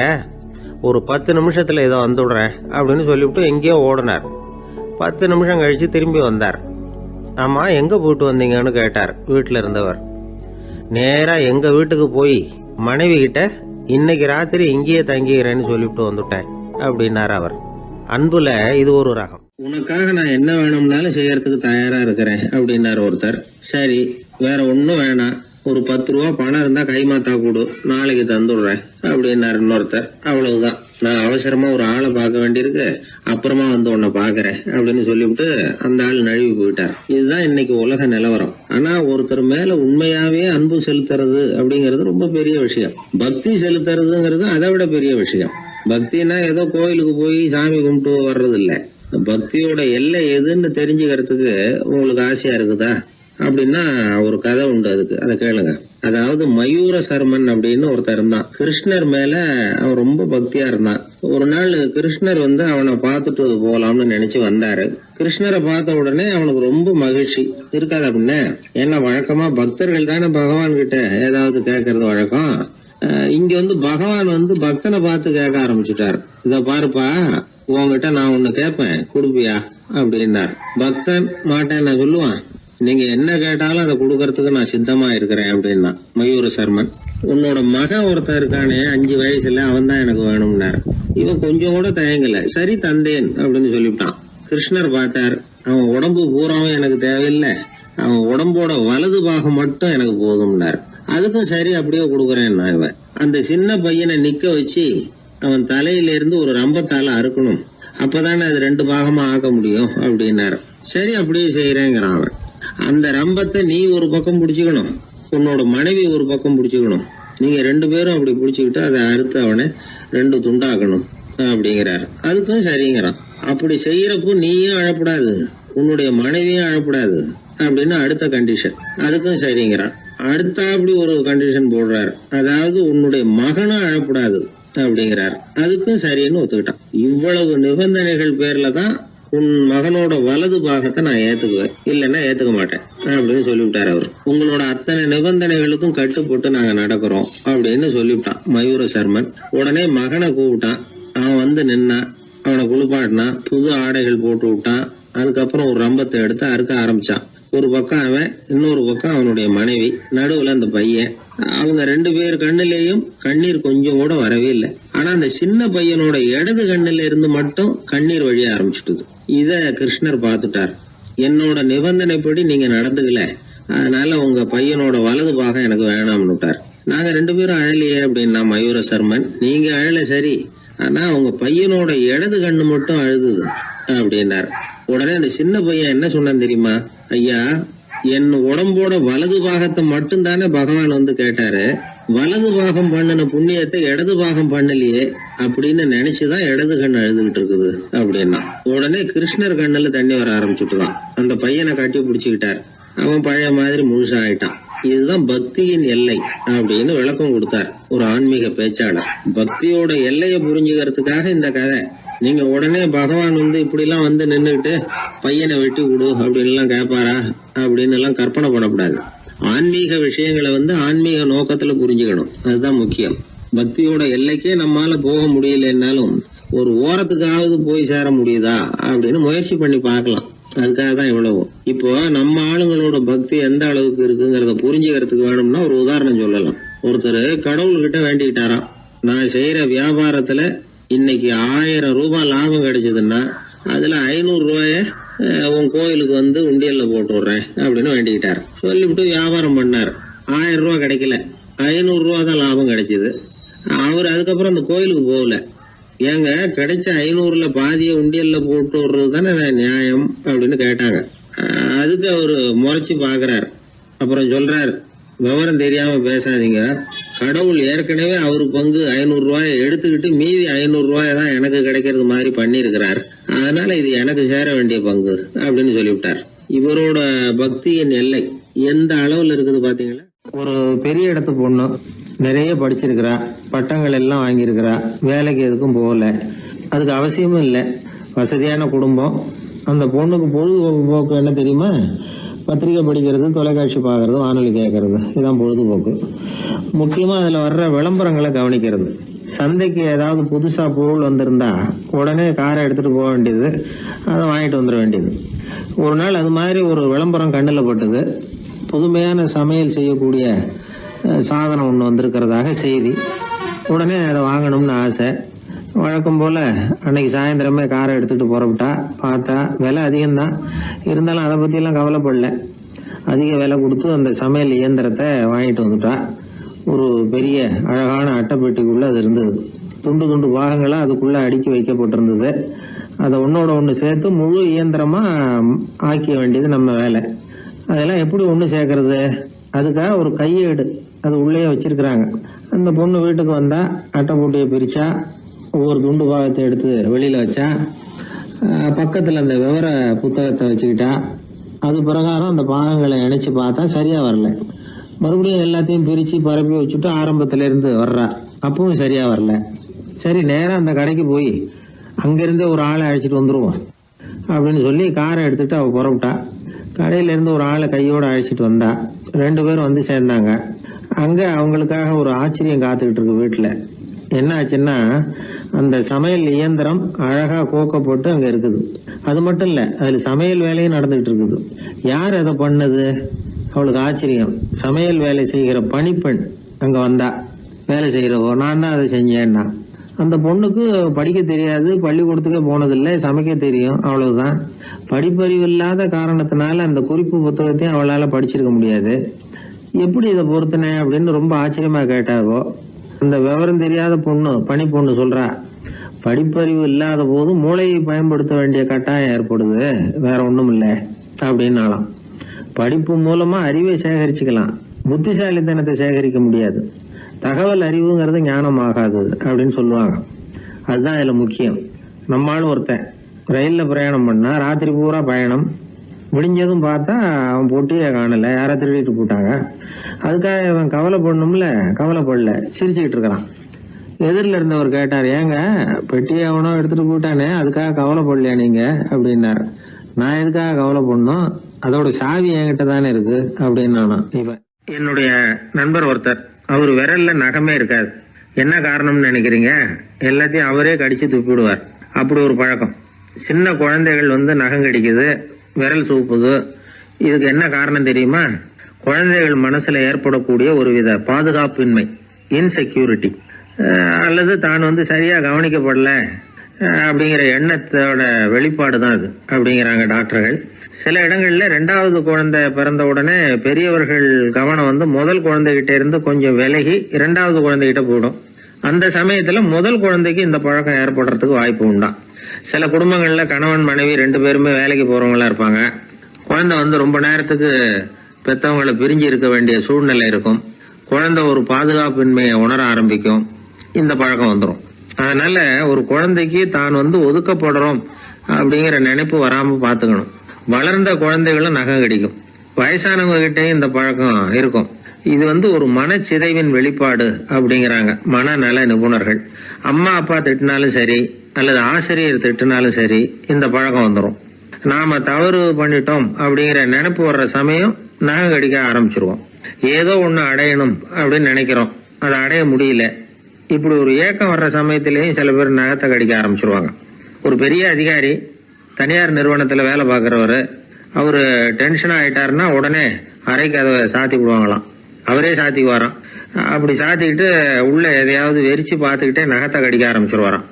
ஒரு 10 நிமிஷத்தில் இதை வந்துவிடுறேன் அப்படின்னு சொல்லிவிட்டு எங்கேயோ ஓடினார். 10 நிமிஷம் கழித்து திரும்பி வந்தார். ஆமாம், எங்கே போயிட்டு வந்தீங்கன்னு கேட்டார் வீட்டில் இருந்தவர். நேராக எங்கள் வீட்டுக்கு போய் மனைவி கிட்ட இன்னைக்கு ராத்திரி இங்கேயே தங்கிக்கிறேன்னு சொல்லிவிட்டு வந்துட்டேன் அப்படின்னார் அவர். அன்புல இது ஒரு ரகம். உனக்காக நான் என்ன வேணும்னாலும் செய்யறதுக்கு தயாரா இருக்கிறேன் அப்படின்னாரு ஒருத்தர். சரி, வேற ஒன்றும் வேணாம், ஒரு 10 ரூபா பணம் இருந்தா கைமாத்தா கொடு, நாளைக்கு தந்துடுறேன் அப்படின்னாரு இன்னொருத்தர். அவ்வளவுதான், நான் அவசரமா ஒரு ஆளை பார்க்க வேண்டியிருக்கு, அப்புறமா வந்து உன்னை பாக்குறேன் அப்படின்னு சொல்லிவிட்டு அந்த ஆள் நழுவி போயிட்டார். இதுதான் இன்னைக்கு உலக நிலவரம். ஆனா ஒருத்தர் மேல உண்மையாவே அன்பு செலுத்துறது அப்படிங்கிறது ரொம்ப பெரிய விஷயம். பக்தி செலுத்துறதுங்கிறது அதை விட பெரிய விஷயம். பக்தினா ஏதோ கோயிலுக்கு போய் சாமி கும்பிட்டு வர்றது இல்ல. பக்தியோட எல்லை எதுன்னு தெரிஞ்சுக்கிறதுக்கு உங்களுக்கு ஆசையா இருக்குதா அப்படின்னா ஒரு கதை உண்டு, அதுக்கு அதை கேளுங்க. அதாவது மயூர சர்மன் அப்படின்னு ஒருத்தர் இருந்தான். கிருஷ்ணர் மேல அவன் ரொம்ப பக்தியா இருந்தான். ஒரு நாள் கிருஷ்ணர் வந்து அவனை பார்த்துட்டு போலாம்னு நினைச்சு வந்தாரு. கிருஷ்ணரை பார்த்த உடனே அவனுக்கு ரொம்ப மகிழ்ச்சி இருக்காது அப்படின்னு. ஏன்னா வழக்கமா பக்தர்கள் தானே பகவான் கிட்ட ஏதாவது கேட்கறது வழக்கம். இங்க வந்து பகவான் வந்து பக்தனை பார்த்து கேட்க ஆரம்பிச்சுட்டாரு. இத பாருப்பா, உங்ககிட்ட நான் ஒண்ணு கேட்பேன், கொடுப்பியா அப்படின்னார். பக்தன் மாட்டேன் நான் சொல்லுவான், நீங்க என்ன கேட்டாலும் அதை கொடுக்கறதுக்கு நான் சித்தமா இருக்கிறேன் அப்படின்னா மயூர சர்மன். உன்னோட மகன் ஒருத்தன் இருக்கானே 5 வயசுல, அவன் தான் எனக்கு வேணும்னார். இவன் கொஞ்சம் கூட தயங்கல, சரி தந்தேன் அப்படின்னு சொல்லிவிட்டான். கிருஷ்ணர் பார்த்தார், அவன் உடம்பு பூராவும் எனக்கு தேவையில்லை, அவன் உடம்போட வலது பாகம் மட்டும் எனக்கு போதும்னார். அதுக்கும் சரி, அப்படியே கொடுக்குறேன். இவன் அந்த சின்ன பையனை நிக்க வச்சு அவன் தலையில இருந்து ஒரு ரம்பத்தால அறுக்கணும், அப்பதானே அது 2 பாகமா ஆக்க முடியும் அப்படின்னாரு. சரி, அப்படியே செய்யறேங்கிறான் அவன். அந்த ரம்பத்தை நீ ஒரு பக்கம் பிடிச்சுக்கணும், உன்னோட மனைவி ஒரு பக்கம் பிடிச்சுக்கணும், நீங்க 2 பேரும் அப்படி பிடிச்சுக்கிட்டு அதை அறுத்து அவனை 2 துண்டாக்கணும் அப்படிங்கிறாரு. அதுக்கும் சரிங்கிறான். அப்படி செய்யறப்போ நீயும் அழப்படாது, உன்னுடைய மனைவியும் அழப்படாது அப்படின்னு அடுத்த கண்டிஷன். அதுக்கும் சரிங்கிறான். அடுத்த அப்படி ஒரு கண்டிஷன் போடுறாரு, அதாவது உன்னுடைய மகனும் அழப்படாது அப்படிங்கிறாரு. அதுக்கும் சரின்னு ஒத்துக்கிட்டான். இவ்வளவு நிபந்தனைகள் பேர்ல தான் உன் மகனோட வலது பாகத்தை நான் ஏத்துக்குவேன், இல்லைன்னா ஏத்துக்க மாட்டேன் அப்படின்னு சொல்லிவிட்டாரு அவர். உங்களோட அத்தனை நிபந்தனைகளுக்கும் கட்டுப்பட்டு நாங்க நடக்கிறோம் அப்படின்னு சொல்லிவிட்டான் மயூர சர்மன். உடனே மகனை கூப்பிட்டான். அவன் வந்து நின்னான், அவனை குளிப்பாட்டினான், புது ஆடைகள் போட்டு விட்டான். அதுக்கப்புறம் ஒரு ரம்பத்தை எடுத்து அறுக்க ஆரம்பிச்சான். ஒரு பக்கம் அவன், இன்னொரு பக்கம் அவனுடைய மனைவி, நடுவுல அந்த பையன். அவங்க 2 பேர் கண்ணிலேயும் கண்ணீர் கொஞ்சம் கூட வரவே இல்லை. ஆனா அந்த சின்ன பையனோட இடது கண்ணில இருந்து மட்டும் கண்ணீர் வழிய ஆரம்பிச்சுட்டுது. இத கிருஷ்ணர் பார்த்துட்டார். என்னோட நிபந்தனைப்படி நீங்க நடந்துக்கல, அதனால உங்க பையனோட வலது பாகம் எனக்கு வேணாம்னு விட்டார். நாங்க 2 பேரும் அழலையே அப்படின்னா மயூர சர்மன். நீங்க அழல சரி, ஆனா உங்க பையனோட இடது கண்ணு மட்டும் அழுதுது அப்படின்னாரு. உடனே அந்த சின்ன பையன் என்ன சொன்னான் தெரியுமா? ஐயா, என் உடம்போட வலது பாகத்தை மட்டும் தானே பகவான் வந்து கேட்டாரு, வலது பாகம் பண்ணின புண்ணியத்தை இடது பாகம் பண்ணலையே அப்படின்னு நினைச்சுதான் இடது கண் அழுதுகிட்டு இருக்குது அப்படின்னா. உடனே கிருஷ்ணர் கண்ணுல தண்ணி வர ஆரம்பிச்சுட்டுதான். அந்த பையனை கட்டி பிடிச்சுக்கிட்டார். அவன் பழைய மாதிரி முழுசா ஆயிட்டான். இதுதான் பக்தியின் எல்லை அப்படின்னு விளக்கம் கொடுத்தார் ஒரு ஆன்மீக பேச்சாளர். பக்தியோட எல்லையை புரிஞ்சுக்கிறதுக்காக இந்த கதை. நீங்க உடனே பகவான் வந்து இப்படி எல்லாம் வந்து நின்றுகிட்டு பையனை வெட்டி கொடு அப்படின்னு எல்லாம் கேட்பாரா அப்படின்னு எல்லாம் கற்பனை பண்ணக்கூடாது. ஆன்மீக விஷயங்களை வந்து ஆன்மீக நோக்கத்துல புரிஞ்சுக்கணும், அதுதான் முக்கியம். பக்தியோட எல்லைக்கே நம்மால போக முடியலன்னாலும் ஒரு ஓரத்துக்காவது போய் சேர முடியுதா அப்படின்னு முயற்சி பண்ணி பார்க்கலாம். அதுக்காக தான் இவ்வளவு. இப்போ நம்ம ஆளுங்களோட பக்தி எந்த அளவுக்கு இருக்குங்கிறத புரிஞ்சுக்கிறதுக்கு வேணும்னா ஒரு உதாரணம் சொல்லலாம். ஒருத்தர் கடவுள்கிட்ட வேண்டிக்கிட்டாராம், நான் செய்யற வியாபாரத்துல இன்னைக்கு 1000 ரூபாய் லாபம் கிடைச்சதுன்னா அதில் 500 ரூபாய உன் கோயிலுக்கு வந்து உண்டியல்ல போட்டு விடுறேன் அப்படின்னு வேண்டிக்கிட்டார். சொல்லிவிட்டு வியாபாரம் பண்ணார். 1000 ரூபா கிடைக்கல, 500 ரூபா தான் லாபம் கிடைச்சிது. அவர் அதுக்கப்புறம் அந்த கோயிலுக்கு போகல. ஏங்க, கிடைச்ச 500ல பாதியை உண்டியல்ல போட்டு விடுறது தானே நியாயம் அப்படின்னு கேட்டாங்க. அதுக்கு அவரு முறைச்சு பாக்குறாரு. அப்புறம் சொல்றாரு, விவரம் தெரியாம பேசாதீங்க. கடவுள் ஏற்கனவே அவரு பங்கு 500 ரூபாயை எடுத்துக்கிட்டு மீதி 500 ரூபாயை தான் எனக்கு கிடைக்கிறது மாதிரி பண்ணியிருக்கிறார். அதனால இது எனக்கு சேர வேண்டிய பங்கு அப்படின்னு சொல்லிவிட்டார். இவரோட பக்தியின் எல்லை எந்த அளவுல இருக்குது பாத்தீங்களா? ஒரு பெரிய இடத்து பொண்ணு, நிறைய படிச்சிருக்கிறா, பட்டங்கள் எல்லாம் வாங்கியிருக்கிறா, வேலைக்கு எதுக்கும் போகல, அதுக்கு அவசியமும் இல்லை, வசதியான குடும்பம். அந்த பொண்ணுக்கு பொழுதுபோக்கு என்ன தெரியுமா? பத்திரிகை படிக்கிறது, தொலைக்காட்சி பார்க்கறது, வானொலி கேட்கறது, இதுதான் பொழுதுபோக்கு. முக்கியமாக அதில் வர்ற விளம்பரங்களை கவனிக்கிறது. சந்தைக்கு ஏதாவது புதுசாக பொருள் வந்திருந்தா உடனே காரை எடுத்துகிட்டு போக வேண்டியது, அதை வாங்கிட்டு வந்துட வேண்டியது. ஒரு நாள் அது மாதிரி ஒரு விளம்பரம் கண்ணில் பட்டது. புதுமையான சமையல் செய்யக்கூடிய சாதனம் ஒன்று வந்திருக்கிறதாக செய்தி. உடனே அதை வாங்கணும்னு ஆசை. வழக்கம் போல் அன்னைக்கு சாயந்தரமே காரை எடுத்துகிட்டு புறப்பட்டா. பார்த்தா விலை அதிகம்தான், இருந்தாலும் அதை பற்றியெல்லாம் கவலைப்படல. அதிக விலை கொடுத்து அந்த சமையல் இயந்திரத்தை வாங்கிட்டு வந்துட்டா. ஒரு பெரிய அழகான அட்டைப்பெட்டிக்குள்ளே அது இருந்தது. துண்டு துண்டு பாகங்களாக அதுக்குள்ளே அடுக்கி வைக்கப்பட்டிருந்தது. அதை ஒன்றோட ஒன்று சேர்த்து முழு இயந்திரமாக ஆக்கிய வேண்டியது நம்ம வேலை. அதெல்லாம் எப்படி ஒன்று சேர்க்கறது? அதுக்காக ஒரு கையேடு அது உள்ளே வச்சிருக்கிறாங்க. அந்த பொண்ணு வீட்டுக்கு வந்தா அட்டை போட்டியை பிரிச்சா, ஒவ்வொரு துண்டு பாகத்தை எடுத்து வெளியில வச்சா, பக்கத்துல அந்த விவர புத்தகத்தை வச்சுக்கிட்டா. அது பிரகாரம் அந்த பாகங்களை இணைச்சு பார்த்தா சரியா வரல. மறுபடியும் எல்லாத்தையும் பிரிச்சு பரப்பி வச்சுட்டு ஆரம்பத்துல இருந்து வர்றா. அப்பவும் சரியா வரல. சரி, நேரம் அந்த கடைக்கு போய் அங்கிருந்தே ஒரு ஆளை அழைச்சிட்டு வந்துருவோம் அப்படின்னு சொல்லி காரை எடுத்துட்டு அவ புறப்பட்டா. கடையில இருந்து ஒரு ஆளை கையோட அழைச்சிட்டு வந்தா. 2 பேரும் வந்து சேர்ந்தாங்க. அங்க அவங்களுக்காக ஒரு ஆச்சரியம் காத்துக்கிட்டு இருக்கு வீட்டுல. என்ன ஆச்சுன்னா, அந்த சமையல் இயந்திரம் அழகா கோக்கப்பட்டு அங்க இருக்குது. அது மட்டும் இல்ல, அதுல சமையல் வேலையும் நடந்துகிட்டு இருக்குது. யார் அதை பண்ணது? அவளுக்கு ஆச்சரியம். சமையல் வேலை செய்கிற பணிப்பெண் அங்க வந்தா. வேலை செய்யறவோ, நான் தான் அதை செஞ்சேன்னா. அந்த பொண்ணுக்கு படிக்க தெரியாது, பள்ளிக்கூடத்துக்கே போனதில்லை, சமைக்க தெரியும், அவ்வளவுதான். படிப்பறிவு இல்லாத காரணத்தினால அந்த குறிப்பு புத்தகத்தையும் அவளால படிச்சிருக்க முடியாது. எப்படி இதை பொறுத்தனே அப்படின்னு ரொம்ப ஆச்சரியமா கேட்டாவோ. அந்த விவரம் தெரியாத பொண்ணு, பணி பொண்ணு சொல்றா, படிப்பறிவு இல்லாத போது மூளையை பயன்படுத்த வேண்டிய கட்டாயம் ஏற்படுது, வேற ஒண்ணும் இல்லை அப்படின்னாலாம். படிப்பு மூலமா அறிவை சேகரிச்சுக்கலாம், புத்திசாலித்தனத்தை சேகரிக்க முடியாது. தகவல் அறிவுங்கிறது ஞானம் ஆகாது அப்படின்னு சொல்லுவாங்க. அதுதான் இதுல முக்கியம். நம்மளும் ஒருத்தன் ரயில்ல பிரயாணம் பண்ணா, ராத்திரி பூரா பயணம், விடிஞ்சதும் பார்த்தா அவன் பொட்டியை காணல, யாரை திருடிட்டு போட்டாங்க. அதுக்காக அவன் கவலைப்படணும்ல, கவலைப்படல, சிரிச்சுக்கிட்டு இருக்கிறான். எதிரில் இருந்தவர் கேட்டார், ஏங்க பெட்டியை அவனோ எடுத்துட்டு போட்டானே, அதுக்காக கவலைப்படலையா நீங்க அப்படின்னாரு. நான் எதுக்காக கவலைப்படணும், அதோட சாவி என்கிட்ட தானே இருக்கு அப்படின்னு நானும். இவன் என்னுடைய நண்பர் ஒருத்தர், அவர் விரல்ல நகமே இருக்காது. என்ன காரணம்னு நினைக்கிறீங்க? எல்லாத்தையும் அவரே கடிச்சு துப்பிடுவார். அப்படி ஒரு பழக்கம். சின்ன குழந்தைகள் வந்து நகம் கடிக்குது, விரல் சூப்புது. இதுக்கு என்ன காரணம் தெரியுமா? குழந்தைகள் மனசுல ஏற்படக்கூடிய ஒருவித பாதுகாப்பின்மை, இன்செக்யூரிட்டி, அல்லது தான் வந்து சரியா கவனிக்கப்படல அப்படிங்கிற எண்ணத்தோட வெளிப்பாடு தான் அது அப்படிங்கிறாங்க டாக்டர்கள். சில இடங்கள்ல 2வது குழந்தை பிறந்த உடனே பெரியவர்கள் கவனம் வந்து முதல் குழந்தைகிட்ட இருந்து கொஞ்சம் விலகி 2வது குழந்தைகிட்ட போயிடும். அந்த சமயத்துல முதல் குழந்தைக்கு இந்த பழக்கம் ஏற்படுறதுக்கு வாய்ப்பு உண்டா. சில குடும்பங்கள்ல கணவன் மனைவி 2 பேருமே வேலைக்கு போறவங்களா இருப்பாங்க. குழந்தை வந்து ரொம்ப நேரத்துக்கு பெத்தவங்களை பிரிஞ்சு இருக்க வேண்டிய சூழ்நிலை இருக்கும். குழந்தை ஒரு பாதுகாப்பின்மையை உணர ஆரம்பிக்கும். இந்த பழக்கம் வந்துடும். அதனால ஒரு குழந்தைக்கு தான் வந்து ஒதுக்கப்படுறோம் அப்படிங்கிற நினைப்பு வராம பாத்துக்கணும். வளர்ந்த குழந்தைகளும் நகம் கடிக்கும். வயசானவங்க கிட்டையும் இந்த பழக்கம் இருக்கும். இது வந்து ஒரு மனச்சிதைவின் வெளிப்பாடு அப்படிங்கிறாங்க மனநல நிபுணர்கள். அம்மா அப்பா திட்டினாலும் சரி, அல்லது ஆசிரியர் திட்டினாலும் சரி, இந்த பழக்கம் வந்துடும். நாம தவறு பண்ணிட்டோம் அப்படிங்கிற நினைப்பு வர்ற சமயம் நகம் கடிக்க ஆரம்பிச்சிருவோம். ஏதோ ஒண்ணு அடையணும் அப்படின்னு நினைக்கிறோம், அதை அடைய முடியல. இப்படி ஒரு ஏக்கம் வர்ற சமயத்திலேயும் சில பேர் நகத்தை கடிக்க ஆரம்பிச்சிருவாங்க. ஒரு பெரிய அதிகாரி, தனியார் நிறுவனத்துல வேலை பார்க்கிறவரு, அவரு டென்ஷன் ஆயிட்டாருன்னா உடனே அறைக்கு அதை சாத்தி விடுவாங்களாம். அவரே சாத்திக்குவாராம். அப்படி சாத்திக்கிட்டு உள்ள எதையாவது வெறிச்சு பார்த்துக்கிட்டே நகத்தை கடிக்க ஆரம்பிச்சிருவாராம்.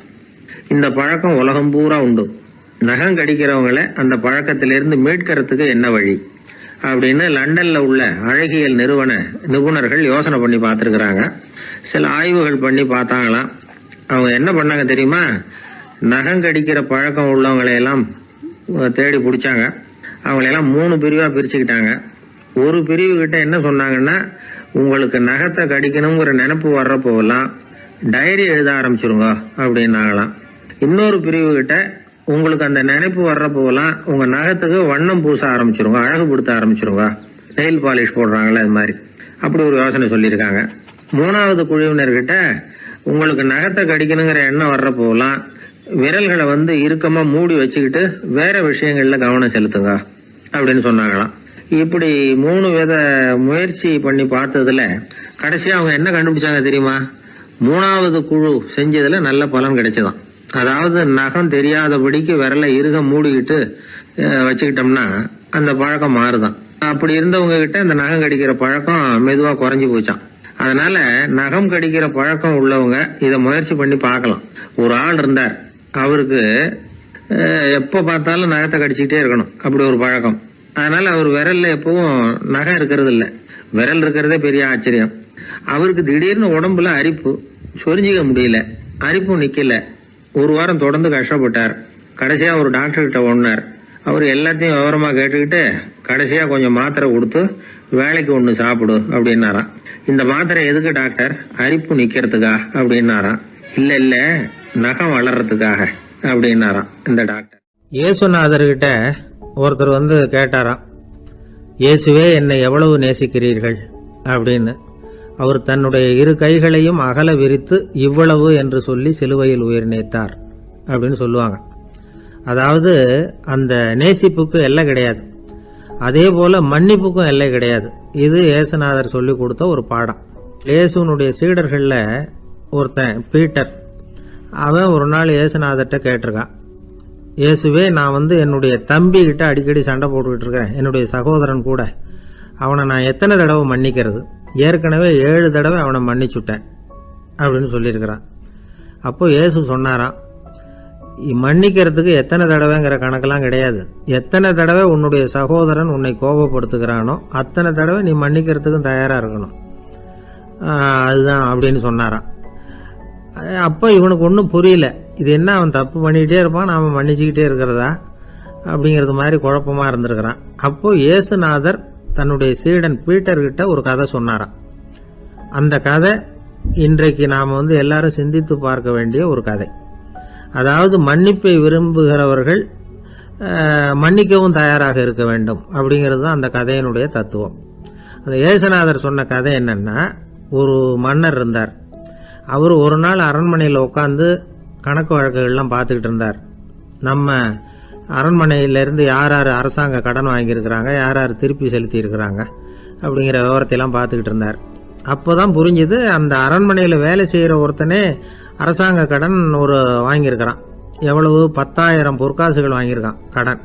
இந்த பழக்கம் உலகம் பூரா உண்டு. நகம் கடிக்கிறவங்கள அந்த பழக்கத்திலிருந்து மீட்கிறதுக்கு என்ன வழி அப்படின்னு லண்டன்ல உள்ள அழகியல் நிபுணர்கள் யோசனை பண்ணி பார்த்துருக்குறாங்க. சில ஆய்வுகள் பண்ணி பார்த்தாங்களாம். அவங்க என்ன பண்ணாங்க தெரியுமா? நகம் கடிக்கிற பழக்கம் உள்ளவங்களையெல்லாம் தேடி பிடிச்சாங்க. அவங்களையெல்லாம் 3 பிரிவாக பிரிச்சுக்கிட்டாங்க. ஒரு பிரிவு கிட்ட என்ன சொன்னாங்கன்னா, உங்களுக்கு நகத்தை கடிக்கணுங்கிற நினைப்பு வர்றப்போவெல்லாம் டைரி எழுத ஆரம்பிச்சிருங்க அப்படின்னாங்களாம். இன்னொரு பிரிவு கிட்ட உங்களுக்கு அந்த நினைப்பு வர்றப்போவெல்லாம் உங்க நகத்துக்கு வண்ணம் பூச ஆரம்பிச்சிருங்க, அழகுபடுத்த ஆரம்பிச்சிருங்க, நெயில் பாலிஷ் போடுறாங்களே அது மாதிரி, அப்படி ஒரு யோசனை சொல்லியிருக்காங்க. 3வது குழுவினர்கிட்ட உங்களுக்கு நகத்தை கடிக்கணுங்கிற எண்ணம் வர்றப்போவெல்லாம் விரல்களை இறுக்கமா மூடி வச்சுக்கிட்டு வேற விஷயங்கள்ல கவனம் செலுத்துங்க அப்படின்னு சொன்னாங்களாம். இப்படி 3 வித முயற்சி பண்ணி பார்த்ததுல கடைசியா அவங்க என்ன கண்டுபிடிச்சாங்க தெரியுமா? 3வது குழு செஞ்சதுல நல்ல பலன் கிடைச்சதாம். அதாவது நகம் தெரியாதபடிக்கு விரலை இறுக மூடிக்கிட்டு வச்சுக்கிட்டோம்னா அந்த பழக்கம் மாறுதான். அப்படி இருந்தவங்க கிட்ட அந்த நகம் கடிக்கிற பழக்கம் மெதுவா குறைஞ்சு போச்சான். அதனால நகம் கடிக்கிற பழக்கம் உள்ளவங்க இதை முயற்சி பண்ணி பார்க்கலாம். ஒரு ஆள் இருந்தார், அவருக்கு எப்ப பார்த்தாலும் நகத்தை கடிச்சுக்கிட்டே இருக்கணும், அப்படி ஒரு பழக்கம். அதனால அவர் விரல்ல எப்பவும் நகம் இருக்கிறது இல்லை, விரல் இருக்கிறதே பெரிய ஆச்சரியம். அவருக்கு திடீர்னு உடம்புல அரிப்பு, சொரிஞ்சிக்க முடியல, அரிப்பும் நிக்கல. 1 வாரம் தொடர்ந்து கஷ்டப்பட்டார். கடைசியா ஒரு டாக்டர் கிட்ட ஓடினார். அவர் எல்லாத்தையும் விவரமா கேட்டுக்கிட்டு கடைசியா கொஞ்சம் மாத்திரை கொடுத்து வேலைக்கு 1 சாப்பிடு அப்படின்னாராம். இந்த மாத்திரை எதுக்கு டாக்டர்? அரிப்பு நிக்கிறதுக்கா அப்படின்னாராம். இல்ல நகம் வளர்றதுக்காக அப்படின்னாராம் இந்த டாக்டர். இயேசுநாதர்கிட்ட ஒருத்தர் கேட்டாராம், இயேசுவே என்னை எவ்வளவு நேசிக்கிறீர்கள் அப்படின்னு. அவர் தன்னுடைய 2 கைகளையும் அகல விரித்து இவ்வளவு என்று சொல்லி சிலுவையில் உயிர் நீத்தார் அப்படின்னு சொல்லுவாங்க. அதாவது அந்த நேசிப்புக்கு எல்லை கிடையாது, அதே போல மன்னிப்புக்கும் எல்லை கிடையாது. இது இயேசுநாதர் சொல்லி கொடுத்த ஒரு பாடம். இயேசுனுடைய சீடர்கள்ல ஒருத்தன் பீட்டர், அவன் ஒரு நாள் இயேசுநாதர்கிட்ட கேட்டிருக்கான், இயேசுவே நான் என்னுடைய தம்பி கிட்ட அடிக்கடி சண்டை போட்டுக்கிட்டு இருக்கிறேன், என்னுடைய சகோதரன் கூட, அவனை நான் எத்தனை தடவை மன்னிக்கிறது? ஏற்கனவே 7 தடவை அவனை மன்னிச்சுட்டேன் அப்படின்னு சொல்லியிருக்கிறான். அப்போ இயேசு சொன்னாராம், மன்னிக்கிறதுக்கு எத்தனை தடவைங்கிற கணக்கெல்லாம் கிடையாது, எத்தனை தடவை உன்னுடைய சகோதரன் உன்னை கோபப்படுத்துகிறானோ அத்தனை தடவை நீ மன்னிக்கிறதுக்கும் தயாரா இருக்கணும், அதுதான் அப்படின்னு சொன்னாராம். அப்போ இவனுக்கு ஒன்றும் புரியல, இது என்ன அவன் தப்பு பண்ணிக்கிட்டே இருப்பான், நாம மன்னிச்சுக்கிட்டே இருக்கிறதா அப்படிங்கிறது மாதிரி குழப்பமா இருந்திருக்கிறான். அப்போ இயேசுநாதர் தன்னுடைய சீடன் பீட்டர்கிட்ட ஒரு கதை சொன்னாராம். அந்த கதை இன்றைக்கு நாம் எல்லாரும் சிந்தித்து பார்க்க வேண்டிய ஒரு கதை. அதாவது மன்னிப்பை விரும்புகிறவர்கள் மன்னிக்கவும் தயாராக இருக்க வேண்டும் அப்படிங்கிறது தான் அந்த கதையினுடைய தத்துவம். அந்த இயேசுநாதர் சொன்ன கதை என்னன்னா, ஒரு மன்னர் இருந்தார். அவர் ஒரு நாள் அரண்மனையில் உட்காந்து கணக்கு வழக்குகள்லாம் பார்த்துக்கிட்டு இருந்தார். நம்ம அரண்மனையிலிருந்து யார் யார் அரசாங்க கடன் வாங்கியிருக்கிறாங்க, யார் யார் திருப்பி செலுத்தி இருக்கிறாங்க அப்படிங்கிற விவரத்தையெல்லாம் பார்த்துக்கிட்டு இருந்தார். அப்போதான் புரிஞ்சுது, அந்த அரண்மனையில் வேலை செய்கிற ஒருத்தனே அரசாங்க கடன் வாங்கியிருக்கிறான். எவ்வளவு? 10,000 பொற்காசுகள் வாங்கியிருக்கான் கடன்.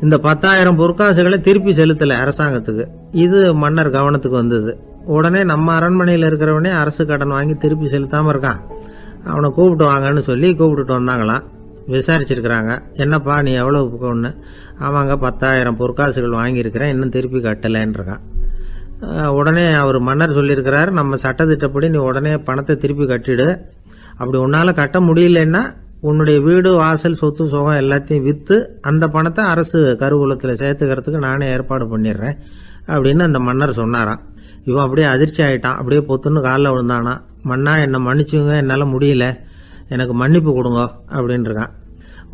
இந்த 10,000 பொற்காசுகளை திருப்பி செலுத்தலை அரசாங்கத்துக்கு. இது மன்னர் கவனத்துக்கு வந்தது. உடனே நம்ம அரண்மனையில் இருக்கிறவனே அரசு கடன் வாங்கி திருப்பி செலுத்தாமல் இருக்கான், அவனை கூப்பிட்டு வாங்கன்னு சொல்லி கூப்பிட்டுட்டு வந்தாங்களாம். விசாரிச்சிருக்கிறாங்க, என்னப்பா நீ எவ்வளவு ஒன்று? ஆமாங்க 10,000 பொற்காசுகள் வாங்கியிருக்கிறேன், இன்னும் திருப்பி கட்டலைன்றான். உடனே அவர் மன்னர் சொல்லியிருக்கிறார், நம்ம சட்டத்திட்டப்படி நீ உடனே பணத்தை திருப்பி கட்டிடு, அப்படி உன்னால் கட்ட முடியலன்னா உன்னுடைய வீடு வாசல் சொத்து சுகம் எல்லாத்தையும் விற்று அந்த பணத்தை அரசு கருவூலத்தில் சேர்த்துக்கிறதுக்கு நானே ஏற்பாடு பண்ணிடுறேன் அப்படின்னு அந்த மன்னர் சொன்னாராம். இவன் அப்படியே அதிர்ச்சி ஆகிட்டான், அப்படியே பொத்துன்னு காலில் விழுந்தானா. மன்னா என்னை மன்னிச்சுங்க, என்னால் முடியல, எனக்கு மன்னிப்பு கொடுங்க அப்படின்னு இருக்கான்.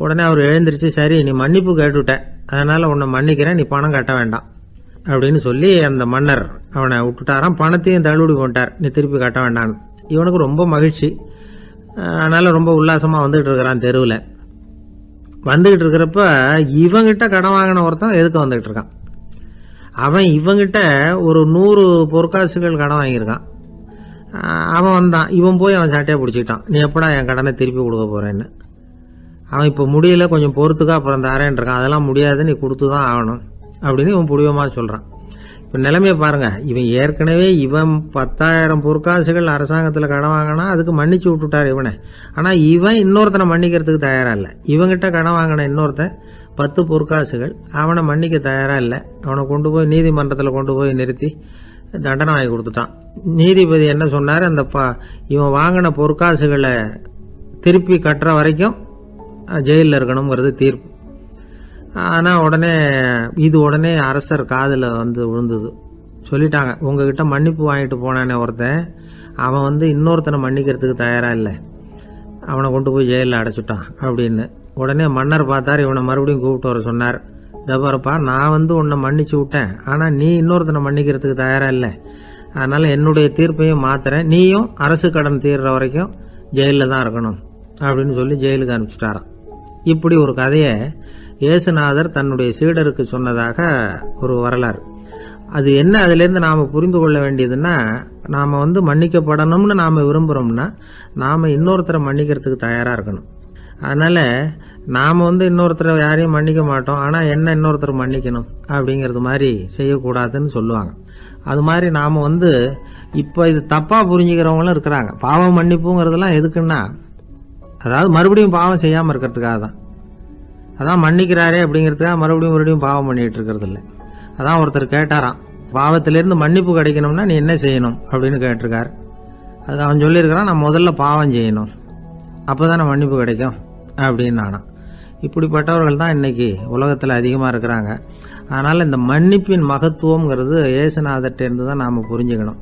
உடனே அவர் எழுந்திரிச்சு, சரி நீ மன்னிப்பு கேட்டுவிட்ட, அதனால் உன்னை மன்னிக்கிறேன், நீ பணம் கட்ட வேண்டாம் அப்படின்னு சொல்லி அந்த மன்னர் அவனை விட்டுட்டாராம். பணத்தையும் தள்ளுபடி போட்டார், நீ திருப்பி கட்ட வேண்டான்னு. இவனுக்கு ரொம்ப மகிழ்ச்சி, அதனால ரொம்ப உல்லாசமாக வந்துகிட்டு இருக்கிறான். தெருவில் வந்துகிட்டு இருக்கிறப்ப இவங்கிட்ட கடன் வாங்கின ஒருத்தன் எதுக்கு வந்துகிட்டு இருக்கான். அவன் இவங்கிட்ட ஒரு 100 பொற்காசுகள் கடன் வாங்கியிருக்கான். அவன் வந்தான், இவன் போய் அவன் சாட்டையாக பிடிச்சிக்கிட்டான், நீ எப்படா என் கடனை திருப்பி கொடுக்க போறேன்னு. அவன் இப்போ முடியல, கொஞ்சம் பொறுத்துக்கா, அப்புறம் தரேன் இருக்கான். அதெல்லாம் முடியாது, நீ கொடுத்து தான் ஆகணும் அப்படின்னு இவன் புடிவமாக சொல்கிறான். இப்போ இப்போ நிலைமையை பாருங்கள், இவன் ஏற்கனவே 10,000 பொற்காசுகள் அரசாங்கத்தில் கடன் வாங்கினா அதுக்கு மன்னிச்சு விட்டுட்டார் இவனை. ஆனால் இவன் இன்னொருத்தனை மன்னிக்கிறதுக்கு தயாராக இல்லை. இவங்கிட்ட கடன் வாங்கின இன்னொருத்தன் 10 பொற்காசுகள், அவனை மன்னிக்க தயாராக இல்லை. அவனை கொண்டு போய் நீதிமன்றத்தில் கொண்டு போய் நிறுத்தி தண்டனை வாங்கி கொடுத்துட்டான். நீதிபதி என்ன சொன்னார், அந்த இவன் வாங்கின பொற்காசுகளை திருப்பி கட்டுற வரைக்கும் ஜெயிலில் இருக்கணுங்கிறது தீர்ப்பு. ஆனால் உடனே அரசர் காதில் வந்து விழுந்தது. சொல்லிட்டாங்க, உங்ககிட்ட மன்னிப்பு வாங்கிட்டு போனானே ஒருத்தன், அவன் இன்னொருத்தனை மன்னிக்கிறதுக்கு தயாராக இல்லை, அவனை கொண்டு போய் ஜெயிலில் அடைச்சிட்டான் அப்படின்னு. உடனே மன்னர் பார்த்தார், இவனை மறுபடியும் கூப்பிட்டு வர சொன்னார். தபாரப்பா, நான் உன்னை மன்னிச்சு விட்டேன், ஆனால் நீ இன்னொருத்தனை மன்னிக்கிறதுக்கு தயாராக இல்லை, அதனால் என்னுடைய தீர்ப்பையும் மாத்துறேன், நீயும் அரசு கடன் தீர்ற வரைக்கும் ஜெயிலில் தான் இருக்கணும் அப்படின்னு சொல்லி ஜெயிலுக்கு அனுப்பிச்சிட்டாராம். இப்படி ஒரு கதையை இயேசுநாதர் தன்னுடைய சீடருக்கு சொன்னதாக ஒரு வரலாறு. அது என்ன, அதிலேருந்து நாம் புரிந்து கொள்ள வேண்டியதுன்னா, நாம் மன்னிக்கப்படணும்னு நாம் விரும்புகிறோம்னா நாம் இன்னொருத்தரை மன்னிக்கிறதுக்கு தயாராக இருக்கணும். அதனால் நாம் இன்னொருத்தரை யாரையும் மன்னிக்க மாட்டோம், ஆனால் என்ன இன்னொருத்தர் மன்னிக்கணும் அப்படிங்கிறது மாதிரி செய்யக்கூடாதுன்னு சொல்லுவாங்க. அது மாதிரி நாம் இப்போ இது தப்பாக புரிஞ்சுக்கிறவங்களும் இருக்கிறாங்க. பாவம் மன்னிப்புங்கிறதுலாம் எதுக்குன்னா, அதாவது மறுபடியும் பாவம் செய்யாமல் இருக்கிறதுக்காக தான். அதான் மன்னிக்கிறாரே அப்படிங்கிறதுக்காக மறுபடியும் பாவம் பண்ணிகிட்டு இருக்கிறது இல்லை. அதான் ஒருத்தர் கேட்டாராம், பாவத்திலேருந்து மன்னிப்பு கிடைக்கணும்னா நீ என்ன செய்யணும் அப்படின்னு கேட்டிருக்கார். அதுக்கு அவன் சொல்லியிருக்கிறான், நான் முதல்ல பாவம் செய்யணும், அப்போ தானே மன்னிப்பு கிடைக்கும் அப்படின்னு நானாம். இப்படிப்பட்டவர்கள் தான் இன்றைக்கி உலகத்தில் அதிகமாக இருக்கிறாங்க. அதனால் இந்த மன்னிப்பின் மகத்துவங்கிறது இயேசுநாதர்கிட்டேருந்து தான் நாம் புரிஞ்சுக்கணும்.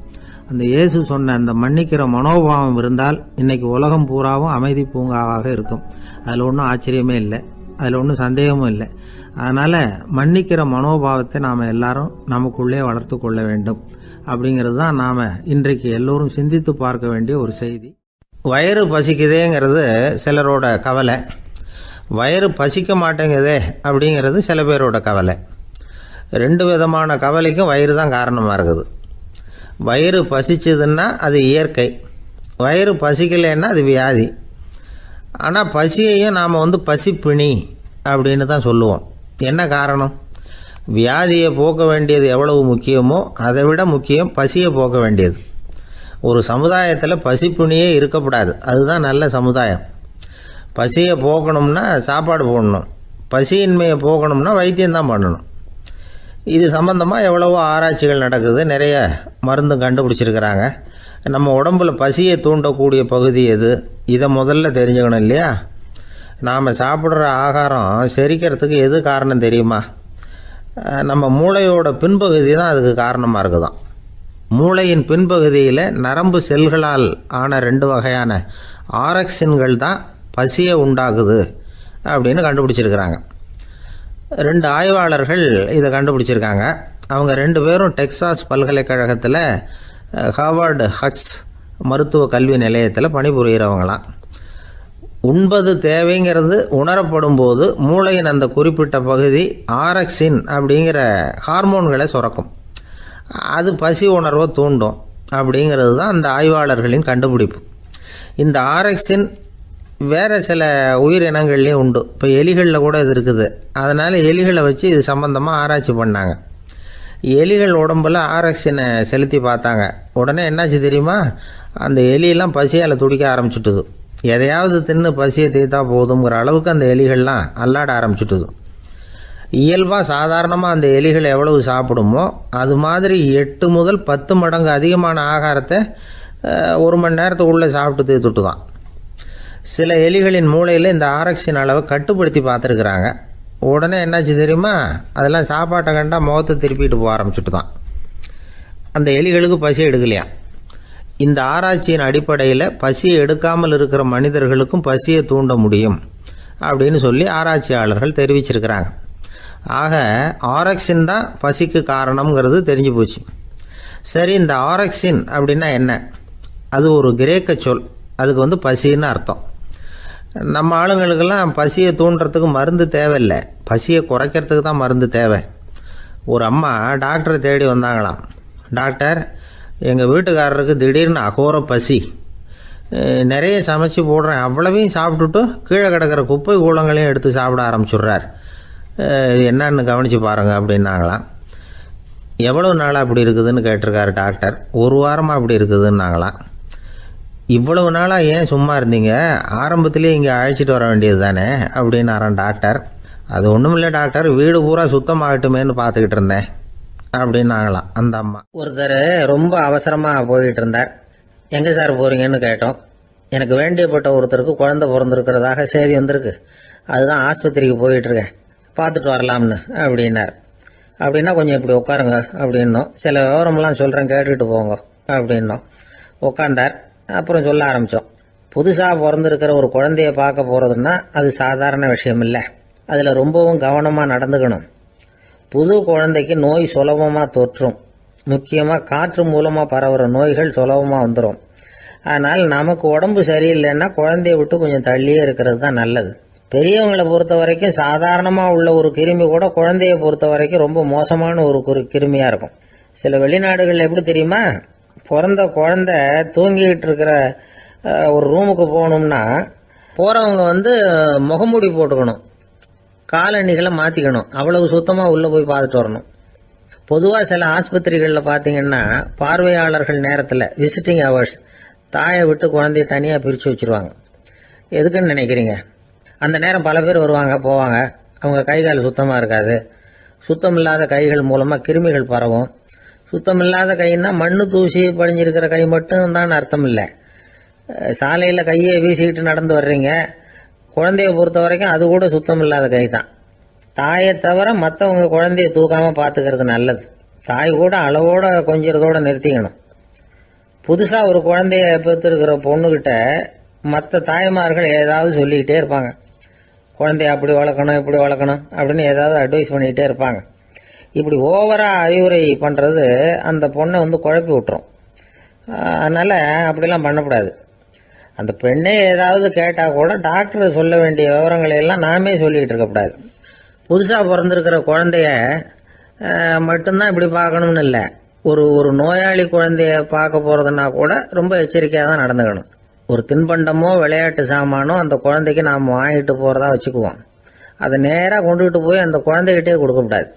அந்த இயேசு சொன்ன அந்த மன்னிக்கிற மனோபாவம் இருந்தால் இன்றைக்கி உலகம் பூராவும் அமைதி பூங்காவாக இருக்கும். அதில் ஒன்றும் ஆச்சரியமே இல்லை, அதில் ஒன்றும் சந்தேகமும் இல்லை. அதனால் மன்னிக்கிற மனோபாவத்தை நாம் எல்லாரும் நமக்குள்ளே வளர்த்து கொள்ள வேண்டும் அப்படிங்கிறது தான் நாம் இன்றைக்கு எல்லோரும் சிந்தித்து பார்க்க வேண்டிய ஒரு செய்தி. வயிறு பசிக்குதேங்கிறது சிலரோட கவலை, வயிறு பசிக்க மாட்டேங்குதே அப்படிங்கிறது சில பேரோட கவலை. 2 விதமான கவலைக்கும் வயிறு தான் காரணமாக இருக்குது. வயிறு பசிச்சதுன்னா அது இயற்கை, வயிறு பசிக்கலைன்னா அது வியாதி. ஆனால் பசியையும் நாம் பசிப்பிணி அப்படின்னு தான் சொல்லுவோம். என்ன காரணம்? வியாதியை போக்க வேண்டியது எவ்வளவு முக்கியமோ அதை விட முக்கியம் பசியை போக்க வேண்டியது. ஒரு சமுதாயத்தில் பசிப்பிணியே இருக்கக்கூடாது, அதுதான் நல்ல சமுதாயம். பசியை போக்கணும்னா சாப்பாடு போடணும், பசியின்மையை போக்கணும்னா வைத்தியம்தான் பண்ணணும். இது சம்பந்தமாக எவ்வளவோ ஆராய்ச்சிகள் நடக்குது, நிறைய மருந்து கண்டுபிடிச்சிருக்கிறாங்க. நம்ம உடம்புல பசியை தூண்டக்கூடிய பகுதி எது, இதை முதல்ல தெரிஞ்சுக்கணும் இல்லையா? நாம் சாப்பிட்ற ஆகாரம் செரிக்கிறதுக்கு எது காரணம் தெரியுமா? நம்ம மூளையோட பின்பகுதி தான் அதுக்கு காரணமாக இருக்குதாம். மூளையின் பின்பகுதியில் நரம்பு செல்களால் ஆன 2 வகையான ஆரக்சின்கள் தான் பசியை உண்டாக்குது அப்படின்னு கண்டுபிடிச்சிருக்கிறாங்க. 2 ஆய்வாளர்கள் இதை கண்டுபிடிச்சிருக்காங்க. அவங்க 2 பேரும் டெக்சாஸ் பல்கலைக்கழகத்தில் ஹார்வர்டு ஹக்ஸ் மருத்துவ கல்வி நிலையத்தில் பணிபுரிகிறவங்களாம். உண்பது தேவைங்கிறது உணரப்படும் போது மூளையின் அந்த குறிப்பிட்ட பகுதி ஆரக்சின் அப்படிங்கிற ஹார்மோன்களை சுரக்கும், அது பசி உணர்வை தூண்டும் அப்படிங்கிறது தான் அந்த ஆய்வாளர்களின் கண்டுபிடிப்பு. இந்த ஆரக்சின் வேறு சில உயிரினங்கள்லேயும் உண்டு. இப்போ எலிகளில் கூட இது இருக்குது. அதனால் எலிகளை வச்சு இது சம்பந்தமாக ஆராய்ச்சி பண்ணாங்க. எலிகள் உடம்பில் ஆரக்சினை செலுத்தி பார்த்தாங்க. உடனே என்னாச்சு தெரியுமா? அந்த எலியெல்லாம் பசியால் துடிக்க ஆரம்பிச்சுட்டுது. எதையாவது தின்னு பசியை தீர்த்தா போதுங்கிற அளவுக்கு அந்த எலிகள்லாம் அல்லாட ஆரம்பிச்சுட்டுது. இயல்பாக சாதாரணமாக அந்த எலிகள் எவ்வளவு சாப்பிடுமோ அது மாதிரி 8 முதல் 10 மடங்கு அதிகமான ஆகாரத்தை 1 மணி நேரத்துக்குள்ளே சாப்பிட்டு தீர்த்துட்டு தான். சில எலிகளின் மூளையில் இந்த ஆரக்சின் அளவை கட்டுப்படுத்தி பார்த்துருக்குறாங்க. உடனே என்னாச்சு தெரியுமா? அதெல்லாம் சாப்பாட்டை கண்டா முகத்தை திருப்பிட்டு போக ஆரம்பிச்சுட்டு தான். அந்த எலிகளுக்கு பசி எடுக்கலையா. இந்த ஆராய்ச்சியின் அடிப்படையில் பசியை எடுக்காமல் இருக்கிற மனிதர்களுக்கும் பசியை தூண்ட முடியும் அப்படின்னு சொல்லி ஆராய்ச்சியாளர்கள் தெரிவிச்சிருக்கிறாங்க. ஆக ஆரக்சின் தான் பசிக்கு காரணம்ங்கிறது தெரிஞ்சு போச்சு. சரி, இந்த ஆரக்சின் அப்படின்னா என்ன? அது ஒரு கிரேக்க சொல், அதுக்கு பசின்னு அர்த்தம். நம்ம ஆளுங்களுக்கெல்லாம் பசியை தூண்டுறதுக்கு மருந்து தேவையில்லை, பசியை குறைக்கிறதுக்கு தான் மருந்து தேவை. ஒரு அம்மா டாக்டரை தேடி வந்தாங்களாம். டாக்டர், எங்கள் வீட்டுக்காரருக்கு திடீர்னு அகோர பசி, நிறைய சமைச்சு போடுறேன், அவ்வளவையும் சாப்பிட்டுட்டு கீழே கிடக்கிற குப்பை கூலங்களையும் எடுத்து சாப்பிட ஆரம்பிச்சுட்றார், என்னன்னு கவனித்து பாருங்கள் அப்படின்னாங்களாம். எவ்வளோ நாளாக அப்படி இருக்குதுன்னு கேட்டிருக்காரு டாக்டர். ஒரு வாரமாக அப்படி இருக்குதுன்னாங்களாம். இவ்வளவு நாளாக ஏன் சும்மா இருந்தீங்க, ஆரம்பத்திலே இங்கே அழைச்சிட்டு வர வேண்டியது தானே அப்படின்னாரான் டாக்டர். அது ஒன்றும் இல்லை டாக்டர், வீடு பூரா சுத்தமாகட்டுமேன்னு பார்த்துக்கிட்டு இருந்தேன் அப்படின்னாங்களாம் அந்த அம்மா. ஒருத்தர் ரொம்ப அவசரமாக போயிட்டு இருந்தார். எங்கே சார் போகிறீங்கன்னு கேட்டோம். எனக்கு வேண்டியப்பட்ட ஒருத்தருக்கு குழந்தை பிறந்திருக்கிறதாக செய்தி வந்திருக்கு, அதுதான் ஆஸ்பத்திரிக்கு போயிட்டுருக்கேன், பார்த்துட்டு வரலாம்னு அப்படின்னார். அப்படின்னா கொஞ்சம் இப்படி உட்காருங்க அப்படின்னோம். சில விவரமெல்லாம் சொல்கிறேன் கேட்டுக்கிட்டு போங்க அப்படின்னோம். உட்காந்தார். அப்புறம் சொல்ல ஆரம்பித்தோம். புதுசாக பிறந்திருக்கிற ஒரு குழந்தைய பார்க்க போகிறதுன்னா அது சாதாரண விஷயம் இல்லை. அதில் ரொம்பவும் கவனமாக நடந்துக்கணும். புது குழந்தைக்கு நோய் சுலபமாக தொற்றும். முக்கியமாக காற்று மூலமாக பரவுகிற நோய்கள் சுலபமாக வந்துடும். அதனால் நமக்கு உடம்பு சரியில்லைன்னா குழந்தைய விட்டு கொஞ்சம் தள்ளியே இருக்கிறது தான் நல்லது. பெரியவங்களை பொறுத்த வரைக்கும் சாதாரணமாக உள்ள ஒரு கிருமி கூட குழந்தைய பொறுத்த வரைக்கும் ரொம்ப மோசமான ஒரு கிருமியாக இருக்கும். சில வெளிநாடுகள் எப்படி தெரியுமா, பிறந்த குழந்தை தூங்கிக்கிட்டு இருக்கிற ஒரு ரூமுக்கு போகணும்னா போகிறவங்க முகமூடி போட்டுக்கணும், காலணிகளை மாற்றிக்கணும், அவ்வளவு சுத்தமாக உள்ளே போய் பார்த்துட்டு வரணும். பொதுவாக சில ஆஸ்பத்திரிகளில் பார்த்தீங்கன்னா பார்வையாளர்கள் நேரத்தில் விசிட்டிங் ஹவர்ஸ் தாயை விட்டு குழந்தைய தனியாக பிரித்து வச்சுருவாங்க. எதுக்குன்னு நினைக்கிறீங்க? அந்த நேரம் பல பேர் வருவாங்க போவாங்க, அவங்க கை கால் சுத்தமாக இருக்காது. சுத்தம் இல்லாத கைகள் மூலமாக கிருமிகள் பரவும். சுத்தம் இல்லாத கைன்னா மண்ணு தூசி படிஞ்சிருக்கிற கை மட்டும் தான் அர்த்தம் இல்லை. சாலையில் கையை வீசிக்கிட்டு நடந்து வர்றீங்க, குழந்தைய பொறுத்த வரைக்கும் அது கூட சுத்தம் இல்லாத கை தான். தாயை தவிர மற்றவங்க குழந்தைய தூக்காமல் பார்த்துக்கிறது நல்லது. தாய் கூட அளவோட கொஞ்சிறதோட நிறுத்திக்கணும். புதுசாக ஒரு குழந்தைய பெற்றிருக்கிற பொண்ணுக்கிட்ட மற்ற தாய்மார்கள் ஏதாவது சொல்லிக்கிட்டே இருப்பாங்க. குழந்தைய அப்படி வளர்க்கணும் இப்படி வளர்க்கணும் அப்படின்னு ஏதாவது அட்வைஸ் பண்ணிக்கிட்டே இருப்பாங்க. இப்படி ஓவராக அறிவுரை பண்ணுறது அந்த பொண்ணை குழப்பி விட்டுரும். அதனால் அப்படிலாம் பண்ணக்கூடாது. அந்த பெண்ணே ஏதாவது கேட்டால் கூட டாக்டர் சொல்ல வேண்டிய விவரங்களை எல்லாம் நாமே சொல்லிக்கிட்டு இருக்கக்கூடாது. புதுசாக பிறந்திருக்கிற குழந்தைய மட்டும்தான் இப்படி பார்க்கணும்னு இல்லை. ஒரு நோயாளி குழந்தைய பார்க்க போகிறதுனா கூட ரொம்ப எச்சரிக்கையாக தான் நடந்துக்கணும். ஒரு தின்பண்டமோ விளையாட்டு சாமானோ அந்த குழந்தைக்கு நாம் வாங்கிட்டு போகிறதா வச்சுக்குவோம். அதை நேராக கொண்டுகிட்டு போய் அந்த குழந்தைகிட்டே கொடுக்கக்கூடாது.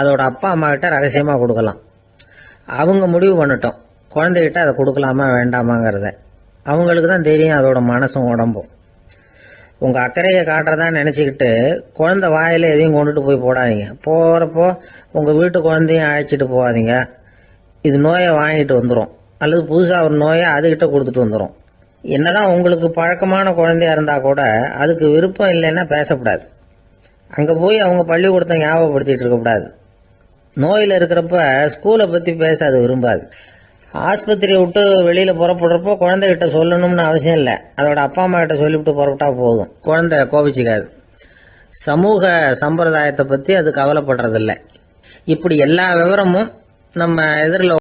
அதோட அப்பா அம்மா கிட்ட ரகசியமாக கொடுக்கலாம். அவங்க முடிவு பண்ணட்டும் குழந்தைகிட்ட அதை கொடுக்கலாமா வேண்டாமாங்கிறத. அவங்களுக்கு தான் தெரியும் அதோட மனசும் உடம்பும். உங்கள் அக்கறையை காட்டுறதா நினச்சிக்கிட்டு குழந்தை வாயில் எதையும் கொண்டுட்டு போய் போடாதீங்க. போகிறப்போ உங்கள் வீட்டு குழந்தையும் அழைச்சிட்டு போகாதீங்க. இது நோயை வாங்கிட்டு வந்துடும், அல்லது புதுசாக ஒரு நோயை அதுக்கிட்ட கொடுத்துட்டு வந்துடும். என்னதான் உங்களுக்கு பழக்கமான குழந்தையா இருந்தால் கூட அதுக்கு விருப்பம் இல்லைன்னா பேசக்கூடாது. அங்கே போய் அவங்க பள்ளிக்கூடத்தை ஞாபகப்படுத்திட்டு இருக்கக்கூடாது. நோயில் இருக்கிறப்ப ஸ்கூலை பற்றி பேச அது விரும்பாது. ஆஸ்பத்திரியை விட்டு வெளியில் புறப்படுறப்போ குழந்தைகிட்ட சொல்லணும்னு அவசியம் இல்லை. அதோட அப்பா அம்மா கிட்ட சொல்லிவிட்டு புறப்பட்டா போதும், குழந்தை கோபிச்சிக்காது. சமூக சம்பிரதாயத்தை பற்றி அது கவலைப்படுறதில்லை. இப்படி எல்லா விவரமும் நம்ம எதிரில்